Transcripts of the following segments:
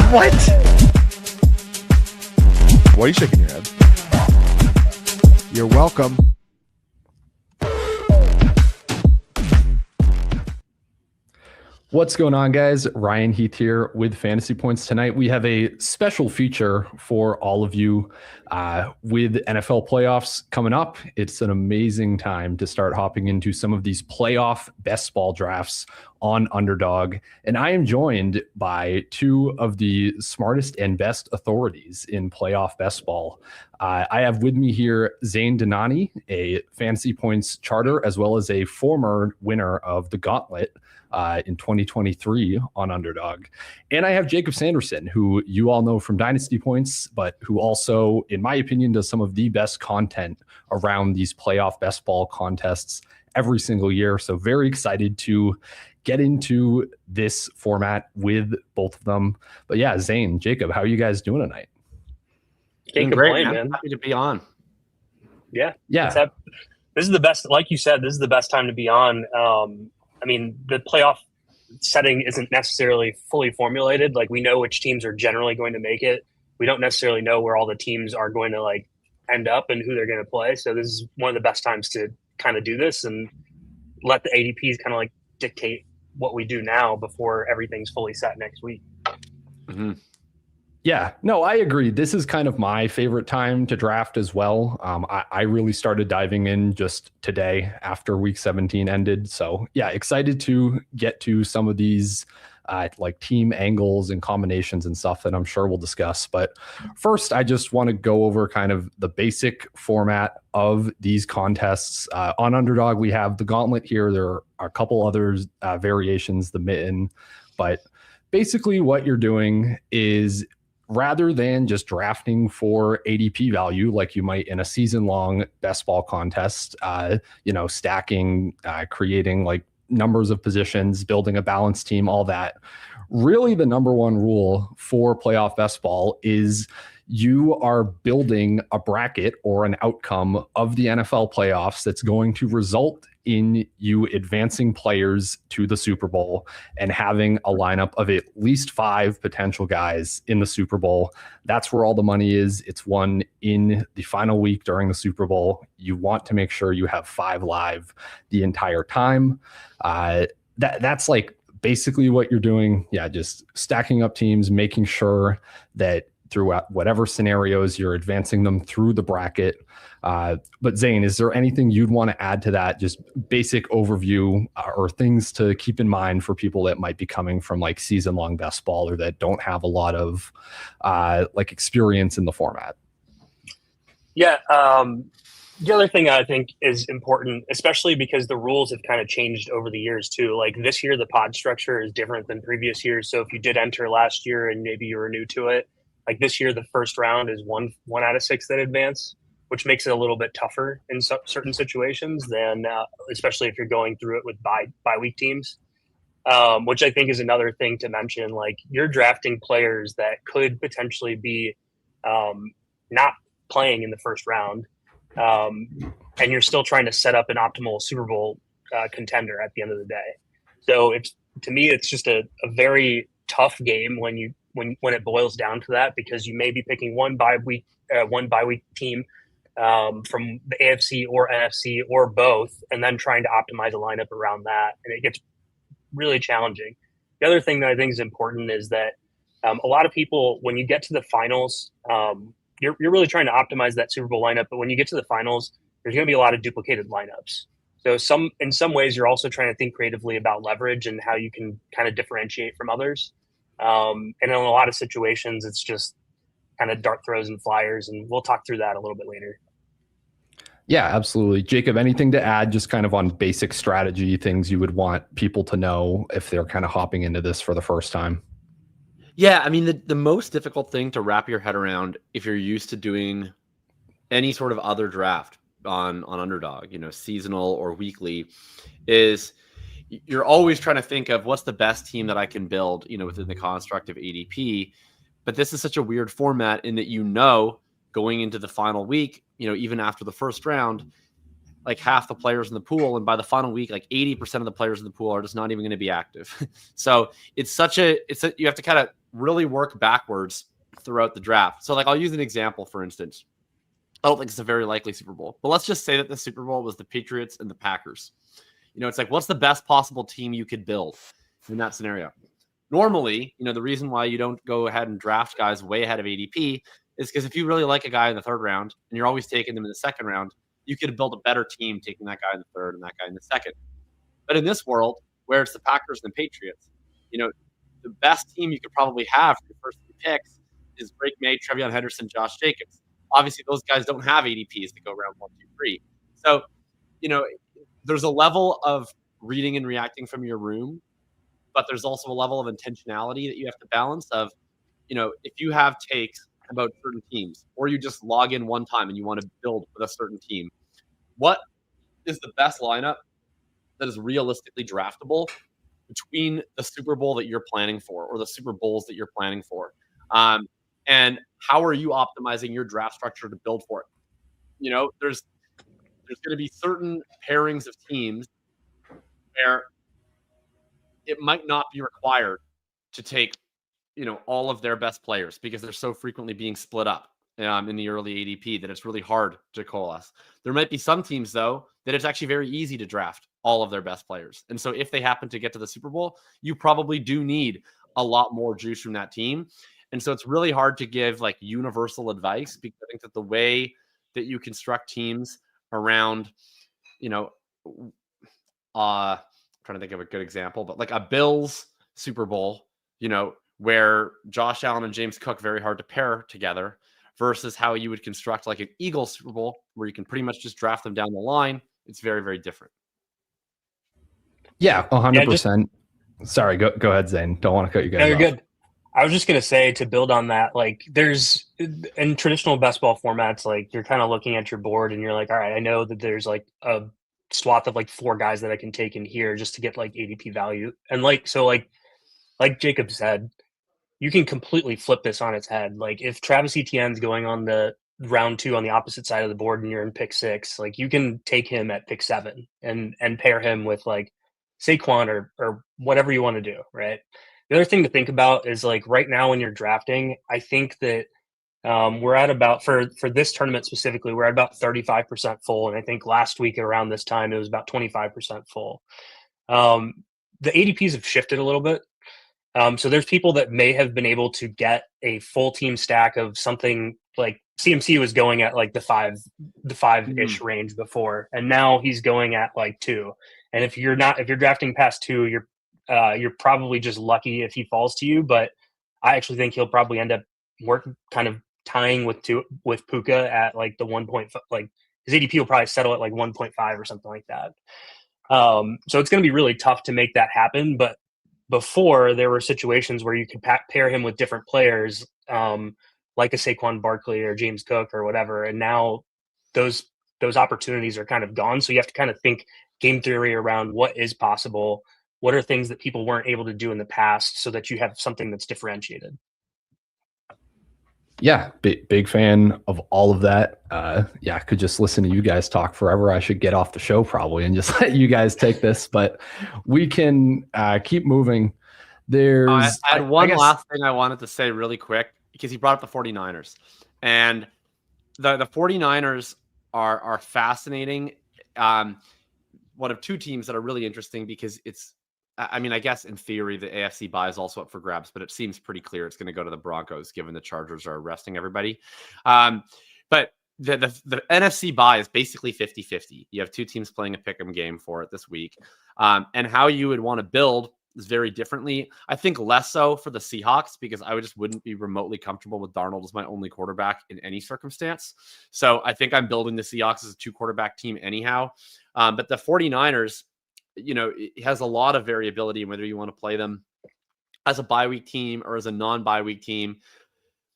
What? Why are you shaking your head? You're welcome. What's going on, guys? Ryan Heath here with Fantasy Points. Tonight we have a special feature for all of you with NFL playoffs coming up. It's an amazing time to start hopping into some of these playoff best ball drafts on Underdog. And I am joined by two of the smartest and best authorities in playoff best ball. I have with me here Zane Denani, a Fantasy Points charter, as well as a former winner of the Gauntlet in 2023 on Underdog. And I have Jacob Sanderson, who you all know from Dynasty Points, but who also, in my opinion, does some of the best content around these playoff best ball contests every single year. So very excited to get into this format with both of them. But yeah, Zane, Jacob, how are you guys doing tonight? Can't complain, man. Happy to be on. Yeah. Yeah. This is the best, like you said, this is the best time to be on. I mean, the playoff setting isn't necessarily fully formulated. Like, we know which teams are generally going to make it. We don't necessarily know where all the teams are going to like end up and who they're going to play. So this is one of the best times to kind of do this and let the ADPs kind of like dictate what we do now before everything's fully set next week. Mm-hmm. Yeah, no, I agree. This is kind of my favorite time to draft as well. I really started diving in just today after week 17 ended. So yeah, excited to get to some of these like team angles and combinations and stuff that I'm sure we'll discuss. But first, I just want to go over kind of the basic format of these contests. On Underdog, we have the Gauntlet here. There are a couple other variations, the Mitten. But basically what you're doing is, rather than just drafting for ADP value like you might in a season-long best ball contest, stacking, creating like numbers of positions, building a balanced team, all that. Really, the number one rule for playoff best ball is you are building a bracket or an outcome of the NFL playoffs that's going to result in you advancing players to the Super Bowl and having a lineup of at least 5 potential guys in the Super Bowl. That's where all the money is. It's won in the final week during the Super Bowl. You want to make sure you have 5 live the entire time. That's like basically what you're doing. Yeah, just stacking up teams, making sure that throughout whatever scenarios you're advancing them through the bracket. But Zane, is there anything you'd want to add to that? Just basic overview or things to keep in mind for people that might be coming from like season-long best ball or that don't have a lot of like experience in the format. Yeah. The other thing I think is important, especially because the rules have kind of changed over the years too. Like this year, the pod structure is different than previous years. So if you did enter last year and maybe you were new to it, like this year, the first round is one out of 6 that advance, which makes it a little bit tougher in certain situations than, especially if you're going through it with bye-week teams, which I think is another thing to mention. Like, you're drafting players that could potentially be not playing in the first round, and you're still trying to set up an optimal Super Bowl contender at the end of the day. So to me, it's just a very tough game when it boils down to that, because you may be picking one bye week team from the AFC or NFC or both, and then trying to optimize a lineup around that, and it gets really challenging. The other thing that I think is important is that a lot of people, when you get to the finals, you're really trying to optimize that Super Bowl lineup, but when you get to the finals, there's going to be a lot of duplicated lineups. So in some ways, you're also trying to think creatively about leverage and how you can kind of differentiate from others. And in a lot of situations, it's just kind of dart throws and flyers, and we'll talk through that a little bit later. Yeah, absolutely. Jacob, anything to add just kind of on basic strategy, things you would want people to know if they're kind of hopping into this for the first time? Yeah, I mean, the most difficult thing to wrap your head around if you're used to doing any sort of other draft on Underdog, seasonal or weekly, is you're always trying to think of what's the best team that I can build, within the construct of ADP. But this is such a weird format in that, going into the final week, even after the first round, like half the players in the pool, and by the final week, like 80% of the players in the pool are just not even going to be active. So you have to kind of really work backwards throughout the draft. So like I'll use an example, for instance. I don't think it's a very likely Super Bowl, but let's just say that the Super Bowl was the Patriots and the Packers. It's like, what's the best possible team you could build in that scenario? Normally, the reason why you don't go ahead and draft guys way ahead of ADP is because if you really like a guy in the third round and you're always taking them in the second round, you could build a better team taking that guy in the third and that guy in the second. But in this world, where it's the Packers and the Patriots, the best team you could probably have for your first 3 picks is Drake May, Trevion Henderson, Josh Jacobs. Obviously, those guys don't have ADPs that go round 1, 2, 3. So, there's a level of reading and reacting from your room, but there's also a level of intentionality that you have to balance of, if you have takes about certain teams, or you just log in one time and you want to build with a certain team, what is the best lineup that is realistically draftable between the Super Bowl that you're planning for or the Super Bowls that you're planning for? And how are you optimizing your draft structure to build for it? There's going to be certain pairings of teams where it might not be required to take, all of their best players because they're so frequently being split up in the early ADP that it's really hard to coalesce. There might be some teams, though, that it's actually very easy to draft all of their best players. And so if they happen to get to the Super Bowl, you probably do need a lot more juice from that team. And so it's really hard to give like universal advice because I think that the way that you construct teams around, trying to think of a good example, but like a Bills Super Bowl, where Josh Allen and James Cook very hard to pair together versus how you would construct like an Eagles Super Bowl where you can pretty much just draft them down the line. It's very, very different. Yeah, 100%. Sorry, go ahead, Zane. Don't want to cut you guys off. No, you're good. I was just going to say, to build on that, like there's in traditional best ball formats, like you're kind of looking at your board and you're like, all right, I know that there's like a swath of like 4 guys that I can take in here just to get like ADP value. And like Jacob said, you can completely flip this on its head. Like if Travis Etienne's going on the round 2 on the opposite side of the board and you're in pick 6, like you can take him at pick 7 and pair him with like Saquon or whatever you want to do, right? The other thing to think about is like right now when you're drafting, I think that we're at about for this tournament specifically, we're at about 35% full. And I think last week around this time, it was about 25% full. The ADPs have shifted a little bit. So there's people that may have been able to get a full team stack of something like CMC was going at like the 5-ish range before, and now he's going at like 2. And if you're drafting past 2, you're probably just lucky if he falls to you. But I actually think he'll probably end up kind of tying with Puka at like the 1.5. Like his ADP will probably settle at like 1.5 or something like that. So it's going to be really tough to make that happen. But before, there were situations where you could pair him with different players, like a Saquon Barkley or James Cook or whatever. And now those opportunities are kind of gone. So you have to kind of think game theory around what is possible. What are things that people weren't able to do in the past so that you have something that's differentiated? Yeah, big fan of all of that. Yeah, I could just listen to you guys talk forever. I should get off the show probably and just let you guys take this, but we can keep moving. I had one last thing I wanted to say really quick because he brought up the 49ers. And the 49ers are fascinating. One of 2 teams that are really interesting because I guess in theory, the AFC bye is also up for grabs, but it seems pretty clear it's going to go to the Broncos, given the Chargers are resting everybody. But the NFC bye is basically 50-50. You have 2 teams playing a pick'em game for it this week. And how you would want to build is very differently. I think less so for the Seahawks because I just wouldn't be remotely comfortable with Darnold as my only quarterback in any circumstance. So I think I'm building the Seahawks as a 2-quarterback team anyhow. But the 49ers, it has a lot of variability in whether you want to play them as a bye week team or as a non-bye week team.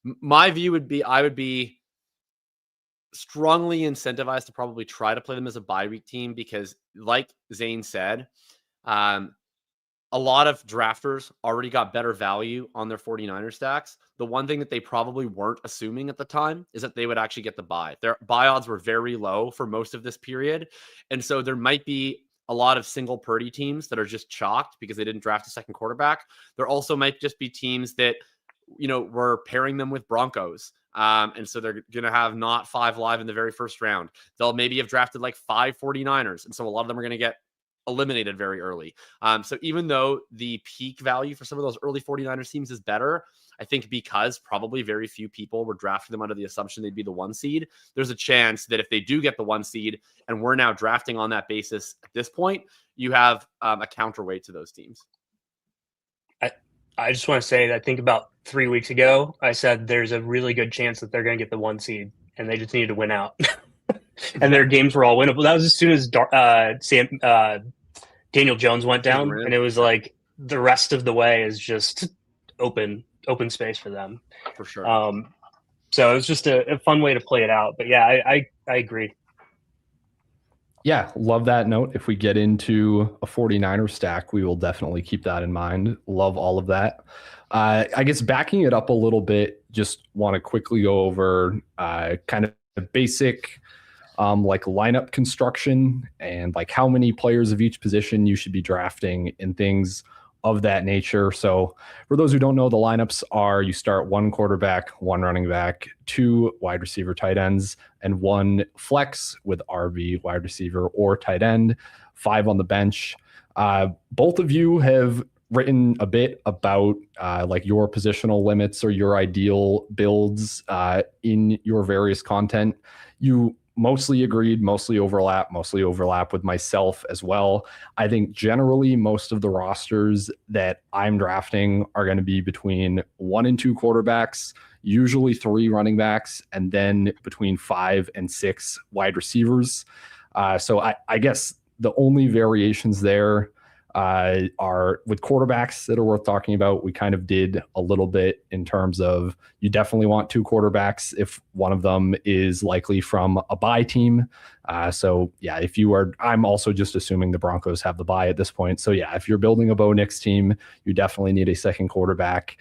My view would be I would be strongly incentivized to probably try to play them as a bye week team because, like Zane said, a lot of drafters already got better value on their 49er stacks. The one thing that they probably weren't assuming at the time is that they would actually get the buy. Their buy odds were very low for most of this period. And so there might be a lot of single Purdy teams that are just chalked because they didn't draft a second quarterback. There also might just be teams that, were pairing them with Broncos. And so they're going to have not 5 live in the very first round. They'll maybe have drafted like 5 49ers. And so a lot of them are going to get eliminated very early. So even though the peak value for some of those early 49ers teams is better, I think because probably very few people were drafting them under the assumption they'd be the 1 seed, there's a chance that if they do get the 1 seed and we're now drafting on that basis at this point, you have a counterweight to those teams. I just want to say that I think about 3 weeks ago, I said there's a really good chance that they're going to get the 1 seed and they just needed to win out. And their games were all winnable. That was as soon as Daniel Jones went down, and it was like the rest of the way is just open space for them. For sure. So it was just a fun way to play it out. But yeah, I agree. Yeah, love that note. If we get into a 49er stack, we will definitely keep that in mind. Love all of that. I guess backing it up a little bit, just want to quickly go over kind of the basic like lineup construction and like how many players of each position you should be drafting and things of that nature. So for those who don't know, the lineups are you start 1 quarterback, 1 running back, 2 wide receiver tight ends, and 1 flex with RB, wide receiver, or tight end, 5 on the bench. Both of you have written a bit about like your positional limits or your ideal builds in your various content. You mostly agreed, mostly overlap with myself as well. I think generally most of the rosters that I'm drafting are going to be between 1 and 2 quarterbacks, usually 3 running backs, and then between 5 and 6 wide receivers. So I guess the only variations there are with quarterbacks that are worth talking about. We kind of did a little bit in terms of you definitely want 2 quarterbacks if one of them is likely from a bye team. So yeah, I'm also just assuming the Broncos have the bye at this point. So yeah, if you're building a Bo Nix team, you definitely need a second quarterback.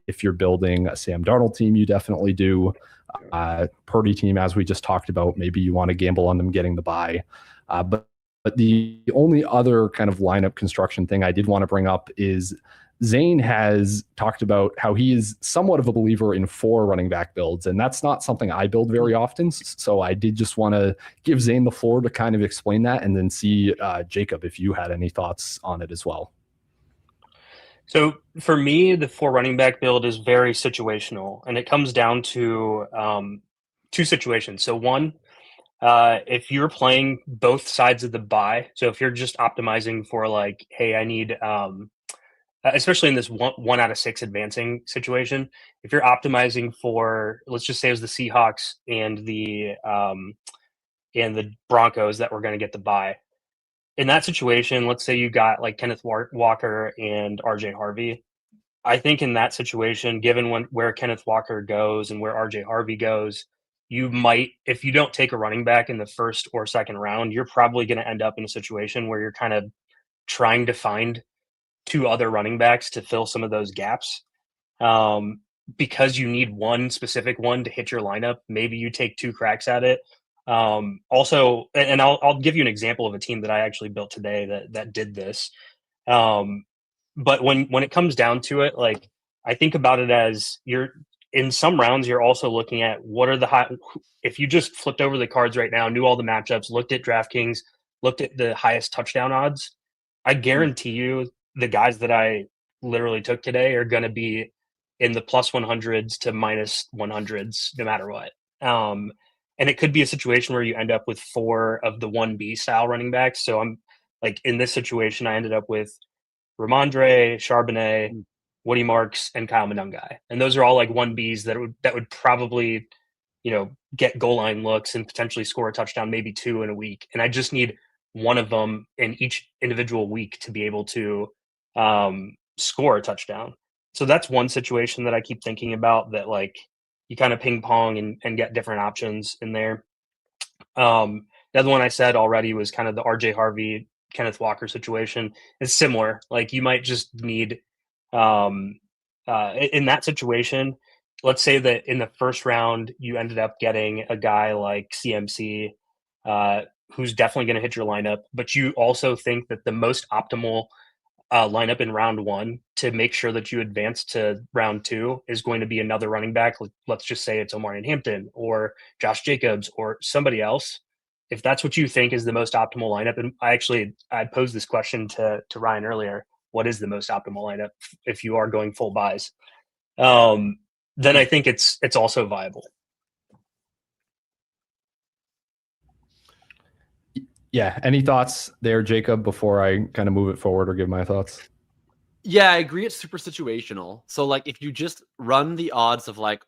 If you're building a Sam Darnold team, you definitely do. Purdy team, as we just talked about, maybe you want to gamble on them getting the bye. But the only other kind of lineup construction thing I did want to bring up is Zane has talked about how he is somewhat of a believer in 4 running back builds, and that's not something I build very often. So I did just want to give Zane the floor to kind of explain that, and then see, Jacob, if you had any thoughts on it as well. So for me, the 4 running back build is very situational, and it comes down to 2 situations. So one, if you're playing both sides of the bye, so if you're just optimizing for like, hey, I need, especially in this 1 out of 6 advancing situation, if you're optimizing for, let's just say it was the Seahawks and the Broncos that were going to get the bye. In that situation, let's say you got like Kenneth Walker and RJ Harvey. I think in that situation, given where Kenneth Walker goes and where RJ Harvey goes, you might, if you don't take a running back in the first or second round, you're probably going to end up in a situation where you're kind of trying to find 2 other running backs to fill some of those gaps. Because you need one specific one to hit your lineup, maybe you take 2 cracks at it. Also, and I'll give you an example of a team that I actually built today that did this. But when it comes down to it, like I think about it as in some rounds, you're also looking at what are the if you just flipped over the cards right now, knew all the matchups, looked at DraftKings, looked at the highest touchdown odds, I guarantee you the guys that I literally took today are going to be in the plus 100s to minus 100s, no matter what. And it could be a situation where you end up with 4 of the 1B style running backs. So I'm like in this situation, I ended up with Ramondre, Charbonnet, Woody Marks, and Kyle Monungai. And those are all like 1Bs that would probably, get goal line looks and potentially score a touchdown, maybe 2 in a week. And I just need one of them in each individual week to be able to score a touchdown. So that's one situation that I keep thinking about, that like you kind of ping pong and get different options in there. The other one I said already was kind of the RJ Harvey Kenneth Walker situation is similar. Like you might just need in that situation, let's say that in the first round you ended up getting a guy like CMC who's definitely going to hit your lineup, but you also think that the most optimal lineup in round one to make sure that you advance to round two is going to be another running back. Let's just say it's Omarion Hampton or Josh Jacobs or somebody else. If that's what you think is the most optimal lineup, and I posed this question to Ryan earlier, what is the most optimal lineup if you are going full buys? Then I think it's also viable. Yeah. Any thoughts there, Jacob, before I kind of move it forward or give my thoughts? Yeah, I agree. It's super situational. So like if you just run the odds of like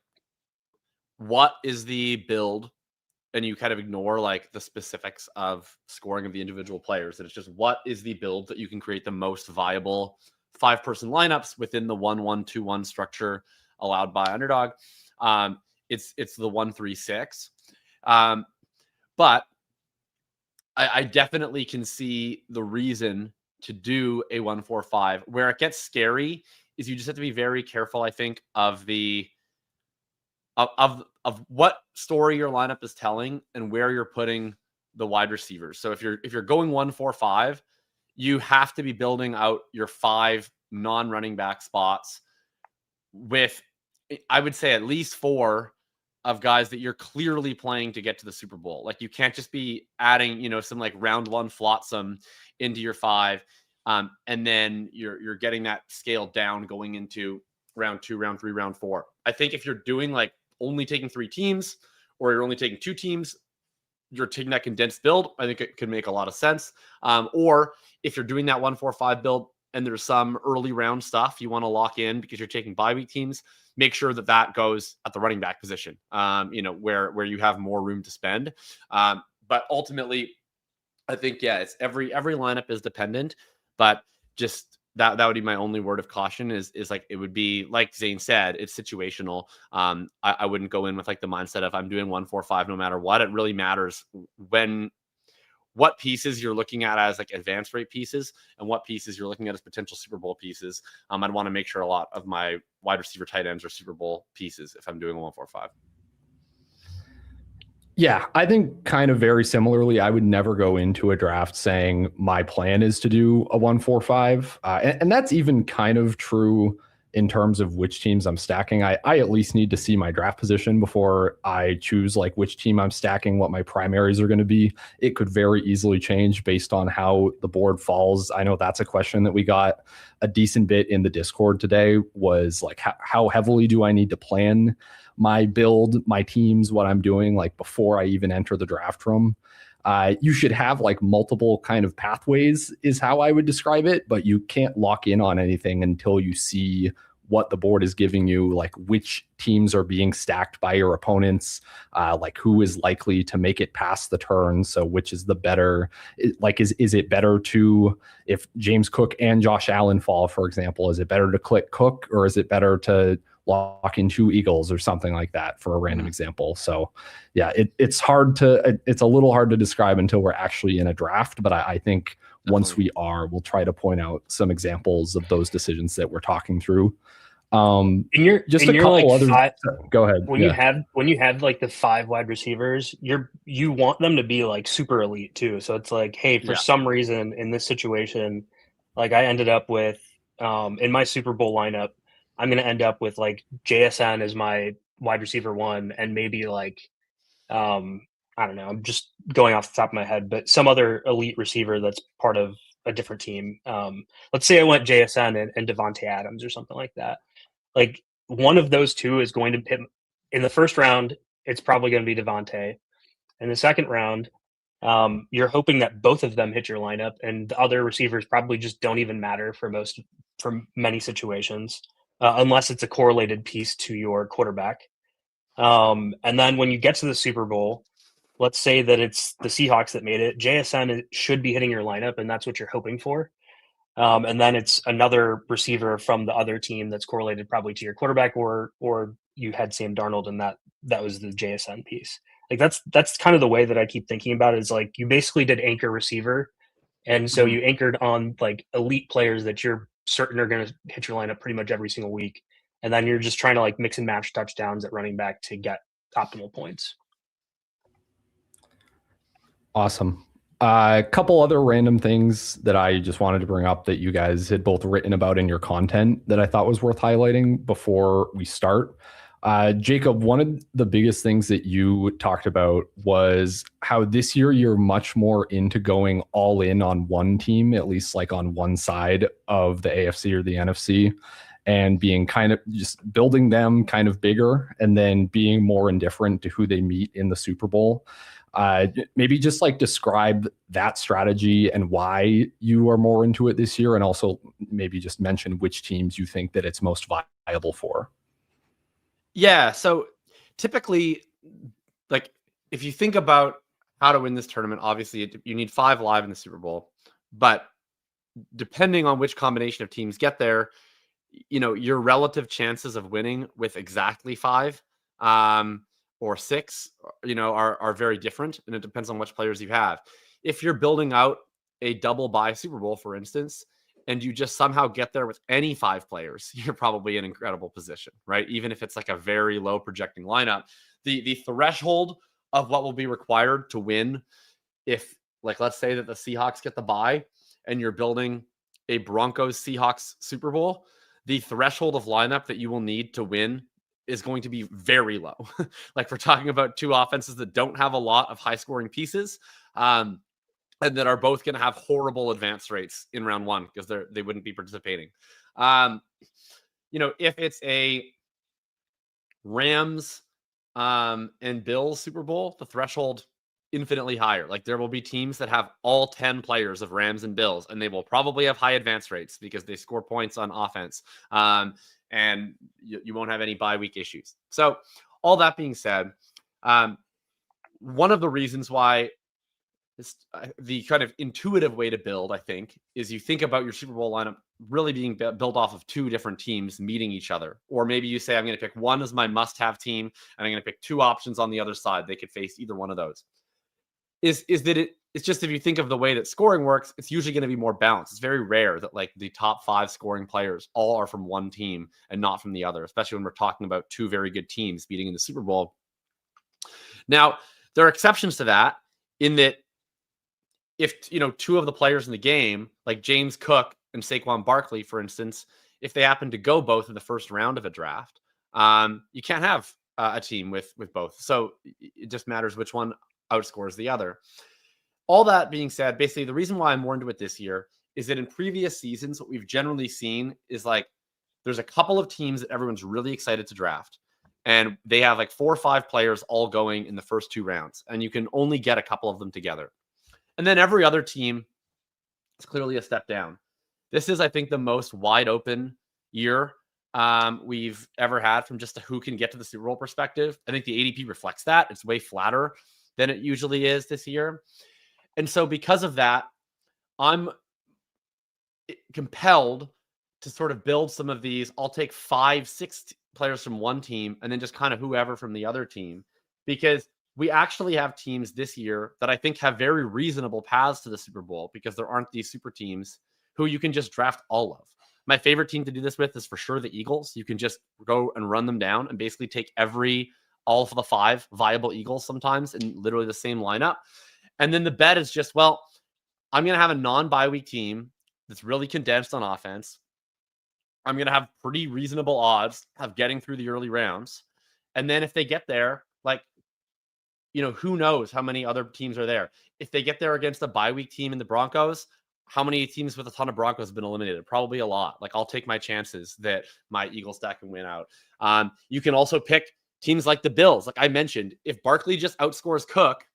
what is the build and you kind of ignore like the specifics of scoring of the individual players, and it's just what is the build that you can create the most viable 5-person lineups within the 1-1-2-1 structure allowed by Underdog. It's the 1-3-6. But I definitely can see the reason to do a 1-4-5. Where it gets scary is you just have to be very careful, I think, of the of what story your lineup is telling and where you're putting the wide receivers. So if you're going 1-4-5, you have to be building out your 5 non-running back spots with, I would say, at least 4 of guys that you're clearly playing to get to the Super Bowl. Like you can't just be adding, some like round 1 flotsam into your 5. And then you're getting that scale down going into round 2, round 3, round 4. I think if you're doing like only taking 3 teams or you're only taking 2 teams, you're taking that condensed build. I think it could make a lot of sense. Or if you're doing that 1-4-5 build and there's some early round stuff you want to lock in because you're taking bye week teams, make sure that goes at the running back position, where you have more room to spend. But ultimately, I think, it's every lineup is dependent, but just that would be my only word of caution is like, it would be like Zane said, it's situational. I wouldn't go in with like the mindset of I'm doing 1-4-5 no matter what. It really matters what pieces you're looking at as like advanced rate pieces and what pieces you're looking at as potential Super Bowl pieces. I'd want to make sure a lot of my wide receiver tight ends are Super Bowl pieces if I'm doing a 1-4-5. Yeah, I think kind of very similarly, I would never go into a draft saying my plan is to do a 1-4-5. And that's even kind of true in terms of which teams I'm stacking. I at least need to see my draft position before I choose like which team I'm stacking, what my primaries are going to be. It could very easily change based on how the board falls. I know that's a question that we got a decent bit in the Discord today, was like, how heavily do I need to plan my build, my teams, what I'm doing, like before I even enter the draft room? You should have like multiple kind of pathways is how I would describe it, but you can't lock in on anything until you see what the board is giving you, like which teams are being stacked by your opponents, like who is likely to make it past the turn. So which is the better, like, is it better to, if James Cook and Josh Allen fall, for example, is it better to click Cook or is it better to lock in 2 Eagles or something like that, for a random example? So yeah, it's a little hard to describe until we're actually in a draft, but I think once we are, we'll try to point out some examples of those decisions that we're talking through. And you're just a couple like other. Go ahead. When you have like the 5 wide receivers, you want them to be like super elite too. So it's like, hey, for some reason in this situation, like I ended up with in my Super Bowl lineup, I'm going to end up with like JSN as my wide receiver 1, and maybe like I don't know, I'm just going off the top of my head, but some other elite receiver that's part of a different team. Let's say I went JSN and Devontae Adams or something like that. Like one of those 2 is going to hit in the first round. It's probably going to be Devontae. In the second round, you're hoping that both of them hit your lineup, and the other receivers probably just don't even matter for many situations, unless it's a correlated piece to your quarterback. And then when you get to the Super Bowl, let's say that it's the Seahawks that made it. JSN should be hitting your lineup, and that's what you're hoping for. And then it's another receiver from the other team that's correlated probably to your quarterback, or you had Sam Darnold, and that was the JSN piece. Like that's kind of the way that I keep thinking about it, is like you basically did anchor receiver, And so Mhm. you anchored on like elite players that you're certain are going to hit your lineup pretty much every single week. And then you're just trying to like mix and match touchdowns at running back to get optimal points. Awesome. A couple other random things that I just wanted to bring up that you guys had both written about in your content that I thought was worth highlighting before we start. Jacob, one of the biggest things that you talked about was how this year you're much more into going all in on one team, at least like on one side of the AFC or the NFC, and being kind of just building them kind of bigger and then being more indifferent to who they meet in the Super Bowl. Maybe just like describe that strategy and why you are more into it this year, and also maybe just mention which teams you think that it's most viable for. Yeah. So typically, like if you think about how to win this tournament, obviously you need 5 live in the Super Bowl, but depending on which combination of teams get there, your relative chances of winning with exactly 5 or 6, are very different, and it depends on which players you have. If you're building out a double bye Super Bowl, for instance, and you just somehow get there with any 5 players, you're probably in incredible position, right? Even if it's like a very low projecting lineup, the threshold of what will be required to win, if like let's say that the Seahawks get the bye and you're building a Broncos Seahawks Super Bowl, the threshold of lineup that you will need to win is going to be very low. Like we're talking about 2 offenses that don't have a lot of high scoring pieces, and that are both going to have horrible advance rates in round 1 because they wouldn't be participating. If it's a Rams and Bills Super Bowl, the threshold infinitely higher. Like there will be teams that have all 10 players of Rams and Bills, and they will probably have high advance rates because they score points on offense. And you won't have any bye week issues. So all that being said, one of the reasons why the kind of intuitive way to build, I think, is you think about your Super Bowl lineup really being built off of 2 different teams meeting each other. Or maybe you say, I'm going to pick one as my must-have team, and I'm going to pick 2 options on the other side. They could face either one of those. Is that it's just, if you think of the way that scoring works, it's usually going to be more balanced. It's very rare that like the top 5 scoring players all are from one team and not from the other, especially when we're talking about 2 very good teams meeting in the Super Bowl. Now, there are exceptions to that in that if 2 of the players in the game, like James Cook and Saquon Barkley, for instance, if they happen to go both in the first round of a draft, you can't have a team with both. So it just matters which one outscores the other. All that being said, basically the reason why I'm more into it this year is that in previous seasons, what we've generally seen is like there's a couple of teams that everyone's really excited to draft, and they have like 4 or 5 players all going in the first 2 rounds, and you can only get a couple of them together. And then every other team is clearly a step down. This is, I think, the most wide open year we've ever had from just a who can get to the Super Bowl perspective. I think the ADP reflects that. It's way flatter than it usually is this year. And so because of that, I'm compelled to sort of build some of these. I'll take 5, 6 players from one team and then just kind of whoever from the other team, because we actually have teams this year that I think have very reasonable paths to the Super Bowl because there aren't these super teams who you can just draft all of. My favorite team to do this with is for sure the Eagles. You can just go and run them down and basically take all of the 5 viable Eagles sometimes in literally the same lineup. And then the bet is just, well, I'm going to have a non-bye week team that's really condensed on offense. I'm going to have pretty reasonable odds of getting through the early rounds. And then if they get there, like, who knows how many other teams are there. If they get there against a bye week team in the Broncos, how many teams with a ton of Broncos have been eliminated? Probably a lot. Like I'll take my chances that my Eagles stack can win out. You can also pick teams like the Bills. Like I mentioned, if Barkley just outscores Cook,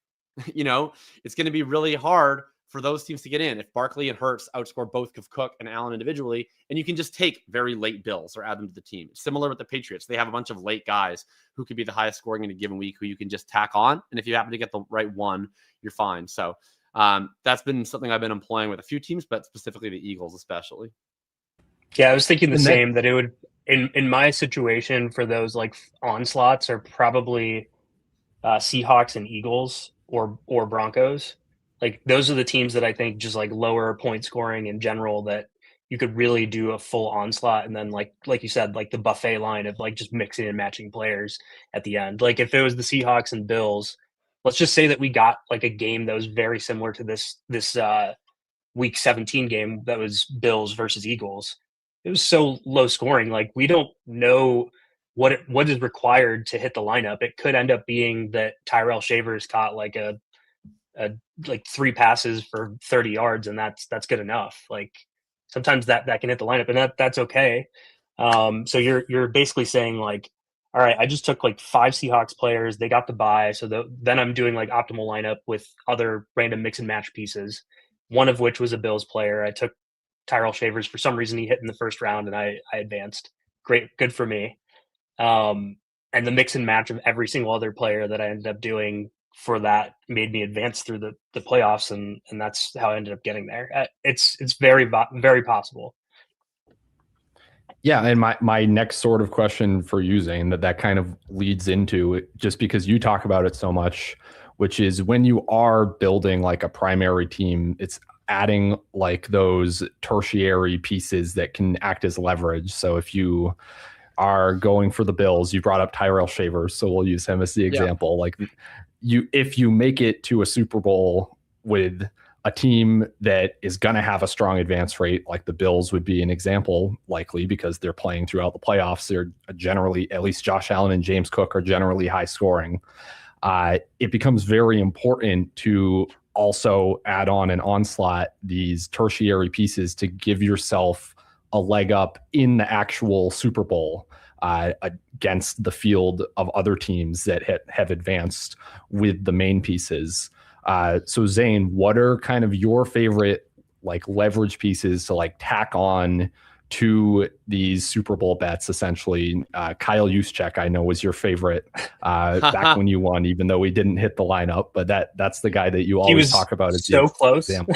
it's going to be really hard for those teams to get in. If Barkley and Hurts outscore both of Cook and Allen individually, and you can just take very late Bills or add them to the team. Similar with the Patriots. They have a bunch of late guys who could be the highest scoring in a given week who you can just tack on. And if you happen to get the right one, you're fine. So that's been something I've been employing with a few teams, but specifically the Eagles especially. Yeah, I was thinking the same, that it would, in my situation for those like onslaughts are probably Seahawks and Eagles or Broncos. Like those are the teams that I think just like lower point scoring in general that you could really do a full onslaught, and then like you said, like the buffet line of like just mixing and matching players at the end. Like if it was the Seahawks and Bills, let's just say that we got like a game that was very similar to this week 17 game that was Bills versus Eagles. It was so low scoring. Like we don't know what is required to hit the lineup. It could end up being that Tyrell Shavers caught like a like 3 passes for 30 yards, and that's good enough. Like sometimes that can hit the lineup, and that's okay. So you're basically saying like, all right, I just took like 5 Seahawks players, they got the bye, so then I'm doing like optimal lineup with other random mix and match pieces. One of which was a Bills player. I took Tyrell Shavers for some reason. He hit in the first round, and I advanced. Great, good for me. And the mix and match of every single other player that I ended up doing for that made me advance through the playoffs, and that's how I ended up getting there. It's very very possible. Yeah, and my next sort of question for you, Zane, that kind of leads into it, just because you talk about it so much, which is when you are building like a primary team, it's adding like those tertiary pieces that can act as leverage. So if you are going for the Bills, you brought up Tyrell Shavers, so we'll use him as the example. Like if you make it to a Super Bowl with a team that is going to have a strong advance rate, like the Bills would be an example, likely because they're playing throughout the playoffs. They're generally, at least Josh Allen and James Cook are generally high scoring. It becomes very important to also add on an onslaught, these tertiary pieces to give yourself a leg up in the actual Super Bowl against the field of other teams that have advanced with the main pieces. So Zane, what are kind of your favorite like leverage pieces to like tack on to these Super Bowl bets? Essentially, Kyle Juszczyk, I know, was your favorite back when you won, even though we didn't hit the lineup. But that's the guy that you always talk about as so close. Example.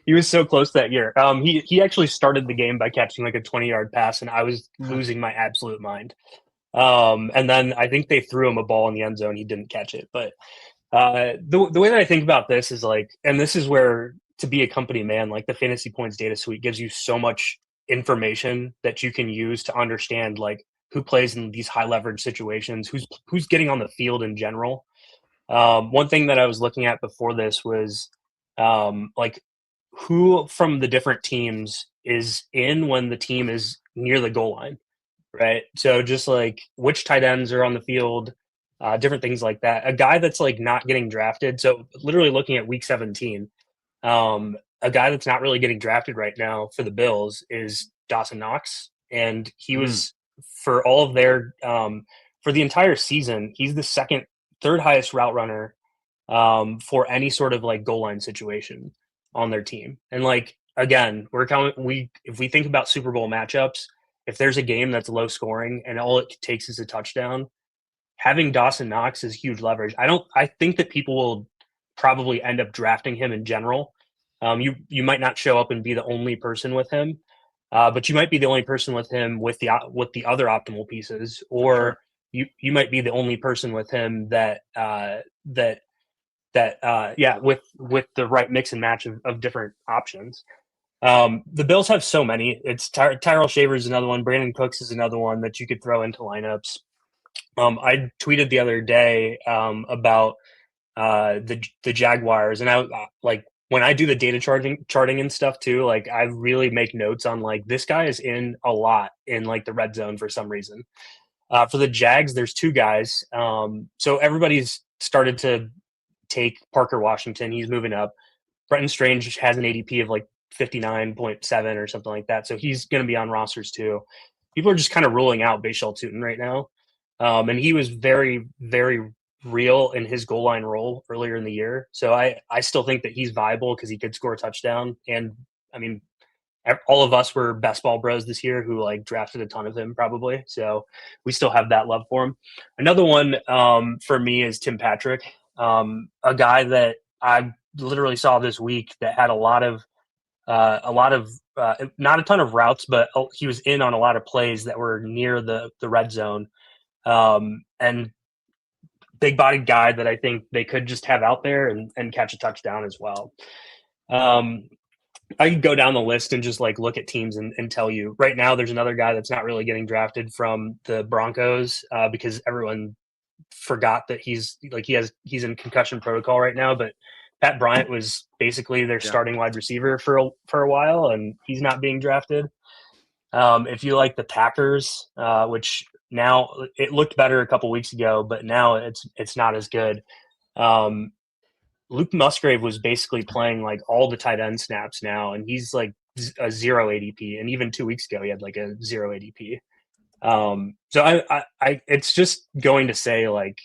He was so close that year. He actually started the game by catching like a 20-yard pass, and I was losing my absolute mind. And then I think they threw him a ball in the end zone. He didn't catch it, but. The way that I think about this is like, and this is where to be a company man, like the fantasy points data suite gives you so much information that you can use to understand like who plays in these high leverage situations, who's getting on the field in general. One thing that I was looking at before this was like who from the different teams is in when the team is near the goal line, right? So just like which tight ends are on the field, different things like that. A guy that's like not getting drafted. So literally looking at week 17, a guy that's not really getting drafted right now for the Bills is Dawson Knox. And he was for all of their, for the entire season, he's the third highest route runner for any sort of like goal line situation on their team. And like, again, if we think about Super Bowl matchups, if there's a game that's low scoring and all it takes is a touchdown, having Dawson Knox is huge leverage. I think that people will probably end up drafting him in general. You might not show up and be the only person with him, but you might be the only person with him with the other optimal pieces, or you might be the only person with him that with the right mix and match of different options. The Bills have so many. It's Tyrell Shavers is another one. Brandon Cooks is another one that you could throw into lineups. I tweeted the other day about the Jaguars, and I like when I do the data charting and stuff too. Like I really make notes on like this guy is in a lot in like the red zone for some reason. For the Jags, there's 2 guys. So everybody's started to take Parker Washington. He's moving up. Brenton Strange has an ADP of like 59.7 or something like that. So he's going to be on rosters too. People are just kind of ruling out Bashal Tutin right now. And he was very, very real in his goal line role earlier in the year. So I still think that he's viable because he could score a touchdown. And I mean, all of us were best ball bros this year who like drafted a ton of him probably. So we still have that love for him. Another one for me is Tim Patrick, a guy that I literally saw this week that had a lot of not a ton of routes, but he was in on a lot of plays that were near the red zone. And big-bodied guy that I think they could just have out there and catch a touchdown as well. I could go down the list and just like look at teams and tell you right now there's another guy that's not really getting drafted from the Broncos because everyone forgot that he's in concussion protocol right now. But Pat Bryant was basically their starting wide receiver for a while, and he's not being drafted. If you like the Packers, which now it looked better a couple weeks ago, but now it's not as good. Luke Musgrave was basically playing like all the tight end snaps now, and he's like a 0 ADP. And even 2 weeks ago, he had like a 0 ADP. So I it's just going to say like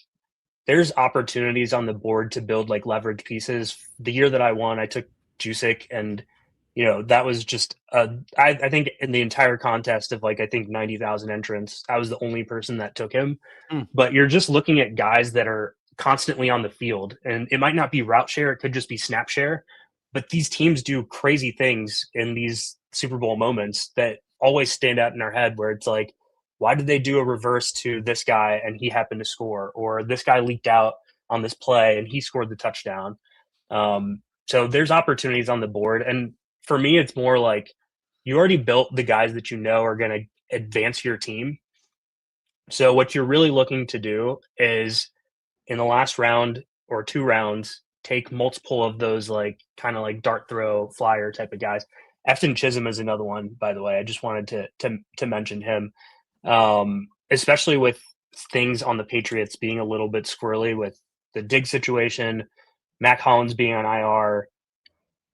there's opportunities on the board to build like leverage pieces. The year that I won, I took Jusic, and that was just I think in the entire contest of like I think 90,000 entrants, I was the only person that took him. But you're just looking at guys that are constantly on the field, and it might not be route share, it could just be snap share, but these teams do crazy things in these Super Bowl moments that always stand out in our head, where it's like, why did they do a reverse to this guy and he happened to score, or this guy leaked out on this play and he scored the touchdown? So there's opportunities on the board, and for me it's more like you already built the guys that are going to advance your team. So what you're really looking to do is in the last round or 2 rounds, take multiple of those like kind of like dart throw flyer type of guys. Efton Chisholm is another one, by the way. I just wanted to mention him, especially with things on the Patriots being a little bit squirrely with the Diggs situation, Mac Hollins being on IR.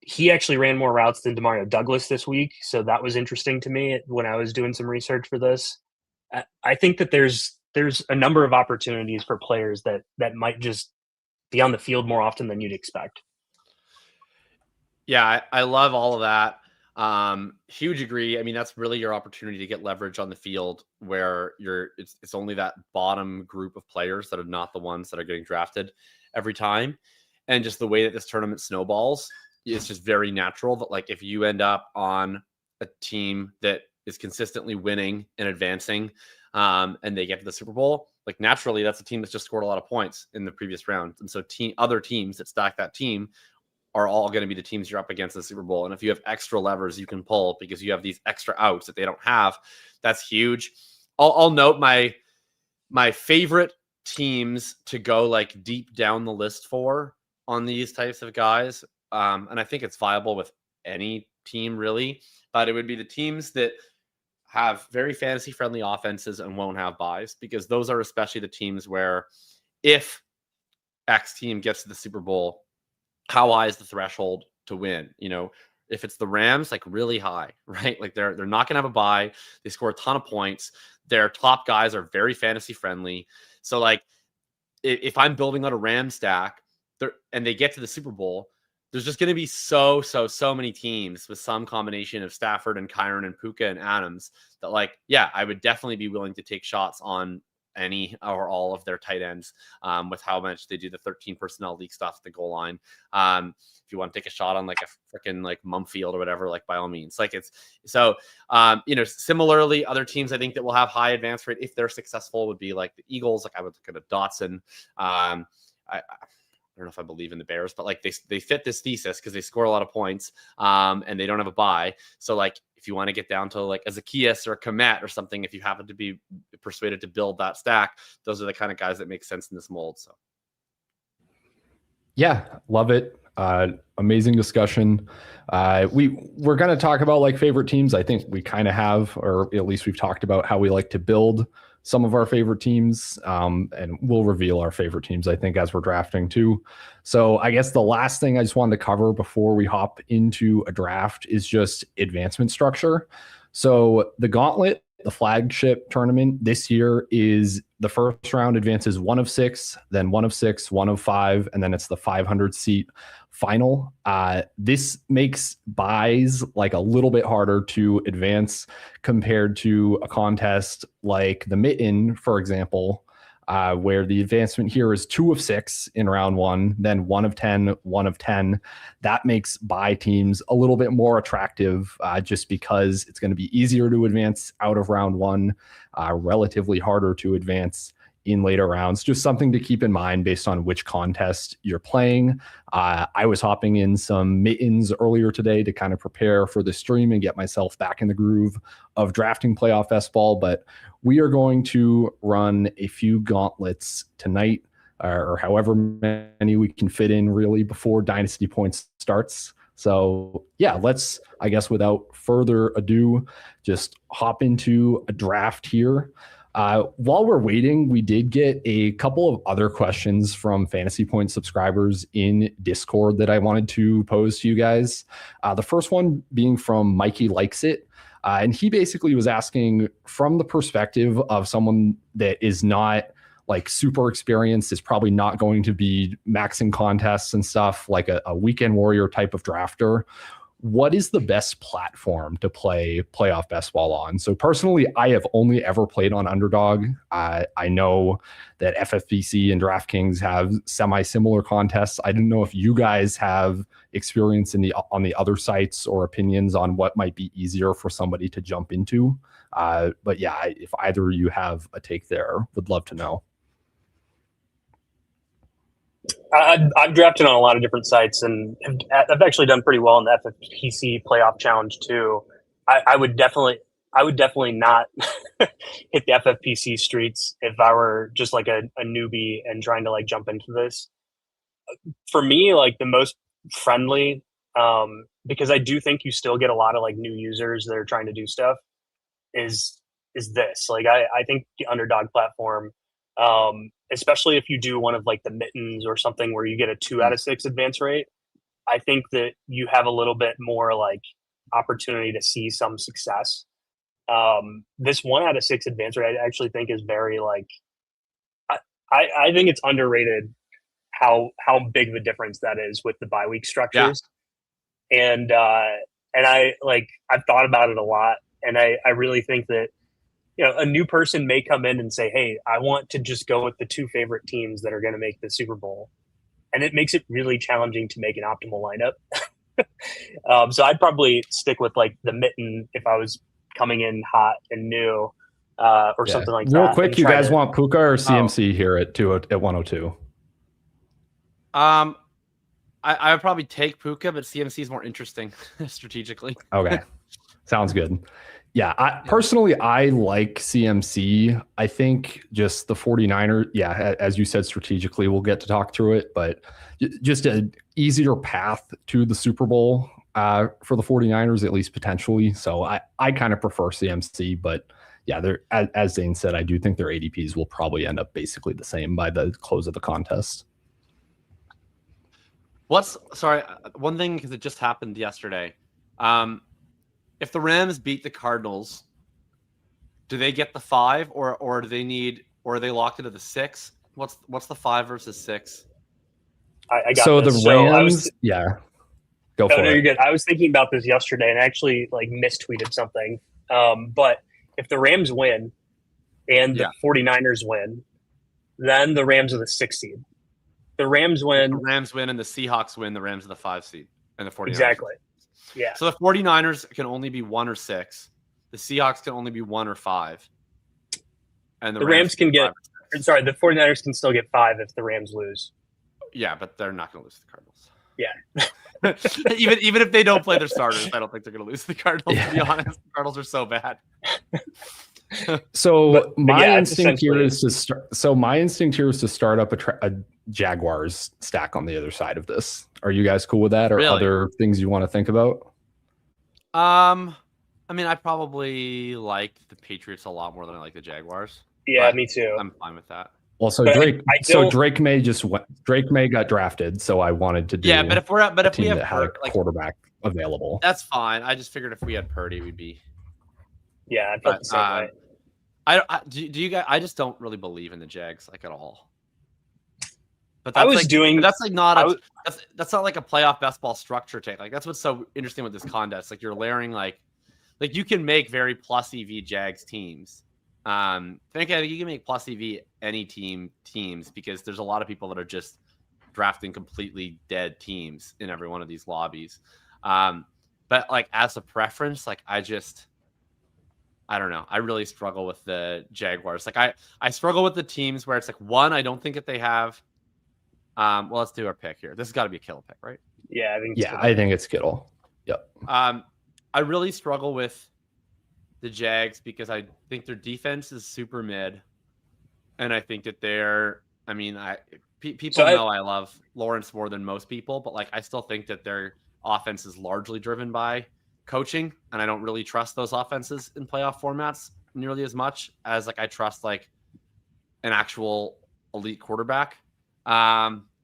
He actually ran more routes than Demario Douglas this week, so that was interesting to me when I was doing some research for this. I think that there's a number of opportunities for players that might just be on the field more often than you'd expect. Yeah, I love all of that. Huge agree. I mean, that's really your opportunity to get leverage on the field where it's only that bottom group of players that are not the ones that are getting drafted every time. And just the way that this tournament snowballs, it's just very natural that like if you end up on a team that is consistently winning and advancing, and they get to the Super Bowl, like naturally that's a team that's just scored a lot of points in the previous round. And so other teams that stack that team are all going to be the teams you're up against in the Super Bowl. And if you have extra levers you can pull because you have these extra outs that they don't have, that's huge. I'll note my favorite teams to go like deep down the list for on these types of guys. And I think it's viable with any team really, but it would be the teams that have very fantasy friendly offenses and won't have buys, because those are especially the teams where if X team gets to the Super Bowl, how high is the threshold to win? If it's the Rams, like really high, right? Like they're not going to have a bye. They score a ton of points. Their top guys are very fantasy friendly. So like if I'm building out a Ram stack and they get to the Super Bowl, there's just going to be so many teams with some combination of Stafford and Kyron and Puka and Adams that like, yeah, I would definitely be willing to take shots on any or all of their tight ends with how much they do the 13 personnel league stuff at the goal line. If you want to take a shot on like a freaking like Mumfield or whatever, like by all means, like it's so, similarly, other teams I think that will have high advance rate if they're successful would be like the Eagles. Like I would look at a Dotson. I don't know if I believe in the Bears, but like they fit this thesis because they score a lot of points and they don't have a bye. So like if you want to get down to like a Zacchaeus or a Komet or something, if you happen to be persuaded to build that stack, those are the kind of guys that make sense in this mold. So yeah, love it. Amazing discussion. We're going to talk about like favorite teams. I think we kind of have, or at least we've talked about how we like to build some of our favorite teams, and we'll reveal our favorite teams, I think, as we're drafting too. So I guess the last thing I just wanted to cover before we hop into a draft is just advancement structure. So the Gauntlet, the flagship tournament this year, is the first round advances 1 of 6, then 1 of 6, 1 of 5, and then it's the 500 seat final. This makes buys like a little bit harder to advance compared to a contest like the Mitten, for example, where the advancement here is 2 of 6 in round 1, then 1 of 10, 1 of 10. That makes buy teams a little bit more attractive just because it's going to be easier to advance out of round 1, relatively harder to advance in later rounds. Just something to keep in mind based on which contest you're playing. I was hopping in some mittens earlier today to kind of prepare for the stream and get myself back in the groove of drafting playoff best ball, but we are going to run a few gauntlets tonight, or however many we can fit in really before Dynasty Points starts. So yeah, let's, I guess without further ado, just hop into a draft here. While we're waiting, we did get a couple of other questions from Fantasy Point subscribers in Discord that I wanted to pose to you guys. The first one being from Mikey Likes It. And he basically was asking, from the perspective of someone that is not like super experienced, is probably not going to be maxing contests and stuff, like a weekend warrior type of drafter, what is the best platform to play playoff best ball on? So personally, I have only ever played on Underdog. I know that FFPC and DraftKings have semi-similar contests. I didn't know if you guys have experience on the other sites or opinions on what might be easier for somebody to jump into. But yeah, if either of you have a take there, would love to know. I've drafted on a lot of different sites, and I've actually done pretty well in the FFPC playoff challenge too. I would definitely not hit the FFPC streets if I were just like a newbie and trying to like jump into this. For me, like the most friendly, because I do think you still get a lot of like new users that are trying to do stuff, is this. Like I think the Underdog platform, especially if you do one of like the mittens or something where you get a 2 out of 6 advance rate, I think that you have a little bit more like opportunity to see some success. This 1 out of 6 advance rate, I actually think is very like, I think it's underrated how big of a difference that is with the bye week structures. Yeah. And I've thought about it a lot, and I really think that, you know, a new person may come in and say, hey, I want to just go with the 2 favorite teams that are going to make the Super Bowl. And it makes it really challenging to make an optimal lineup. So I'd probably stick with like the mitten if I was coming in hot and new, or something like that. Real quick, you guys want Puka or CMC here at 102? I would probably take Puka, but CMC is more interesting strategically. Okay. Sounds good. Yeah, personally, I like CMC. I think just the 49ers, as you said, strategically, we'll get to talk through it, but just an easier path to the Super Bowl for the 49ers, at least potentially. So I kind of prefer CMC, but yeah, as Zane said, I do think their ADPs will probably end up basically the same by the close of the contest. One thing, because it just happened yesterday. If the Rams beat the Cardinals, do they get the 5, or do they need, or are they locked into the 6? What's the 5 versus 6? I got so this. The Rams, go for it. You're good. I was thinking about this yesterday and actually like mistweeted something. But if the Rams win and the 49ers win, then the Rams are the 6th seed. The Rams win. The Rams win and the Seahawks win. The Rams are the 5 seed and the 49ers. Exactly. Yeah. So the 49ers can only be 1 or 6. The Seahawks can only be 1 or 5. And the Rams can get. Sorry, the 49ers can still get 5 if the Rams lose. Yeah, but they're not going to lose to the Cardinals. Yeah. even if they don't play their starters, I don't think they're going to lose to the Cardinals. To be honest, the Cardinals are so bad. So my instinct here is to start up a Jaguars stack on the other side of this. Are you guys cool with that, or other things you want to think about? I mean, I probably like the Patriots a lot more than I like the Jaguars. Yeah, me too. I'm fine with that. Well, so Drake May got drafted, so I wanted to do. Yeah, but if we have had a quarterback available, that's fine. I just figured if we had Purdy, we'd be. Yeah, I felt the same way. Do you guys? I just don't really believe in the Jags like at all. But that's not like a playoff best ball structure take. Like that's what's so interesting with this contest. Like you're layering like you can make very plus EV Jags teams. I think you can make plus EV any teams because there's a lot of people that are just drafting completely dead teams in every one of these lobbies. But like as a preference, like I don't know. I really struggle with the Jaguars. Like I struggle with the teams where it's like, one, I don't think that they have. Well, let's do our pick here. This has got to be a Kittle pick, right? Yeah, I think. I think it's Kittle. Yep. I really struggle with the Jags because I think their defense is super mid, and I think that they're. I mean, people know I love Lawrence more than most people, but like I still think that their offense is largely driven by coaching, and I don't really trust those offenses in playoff formats nearly as much as like I trust like an actual elite quarterback.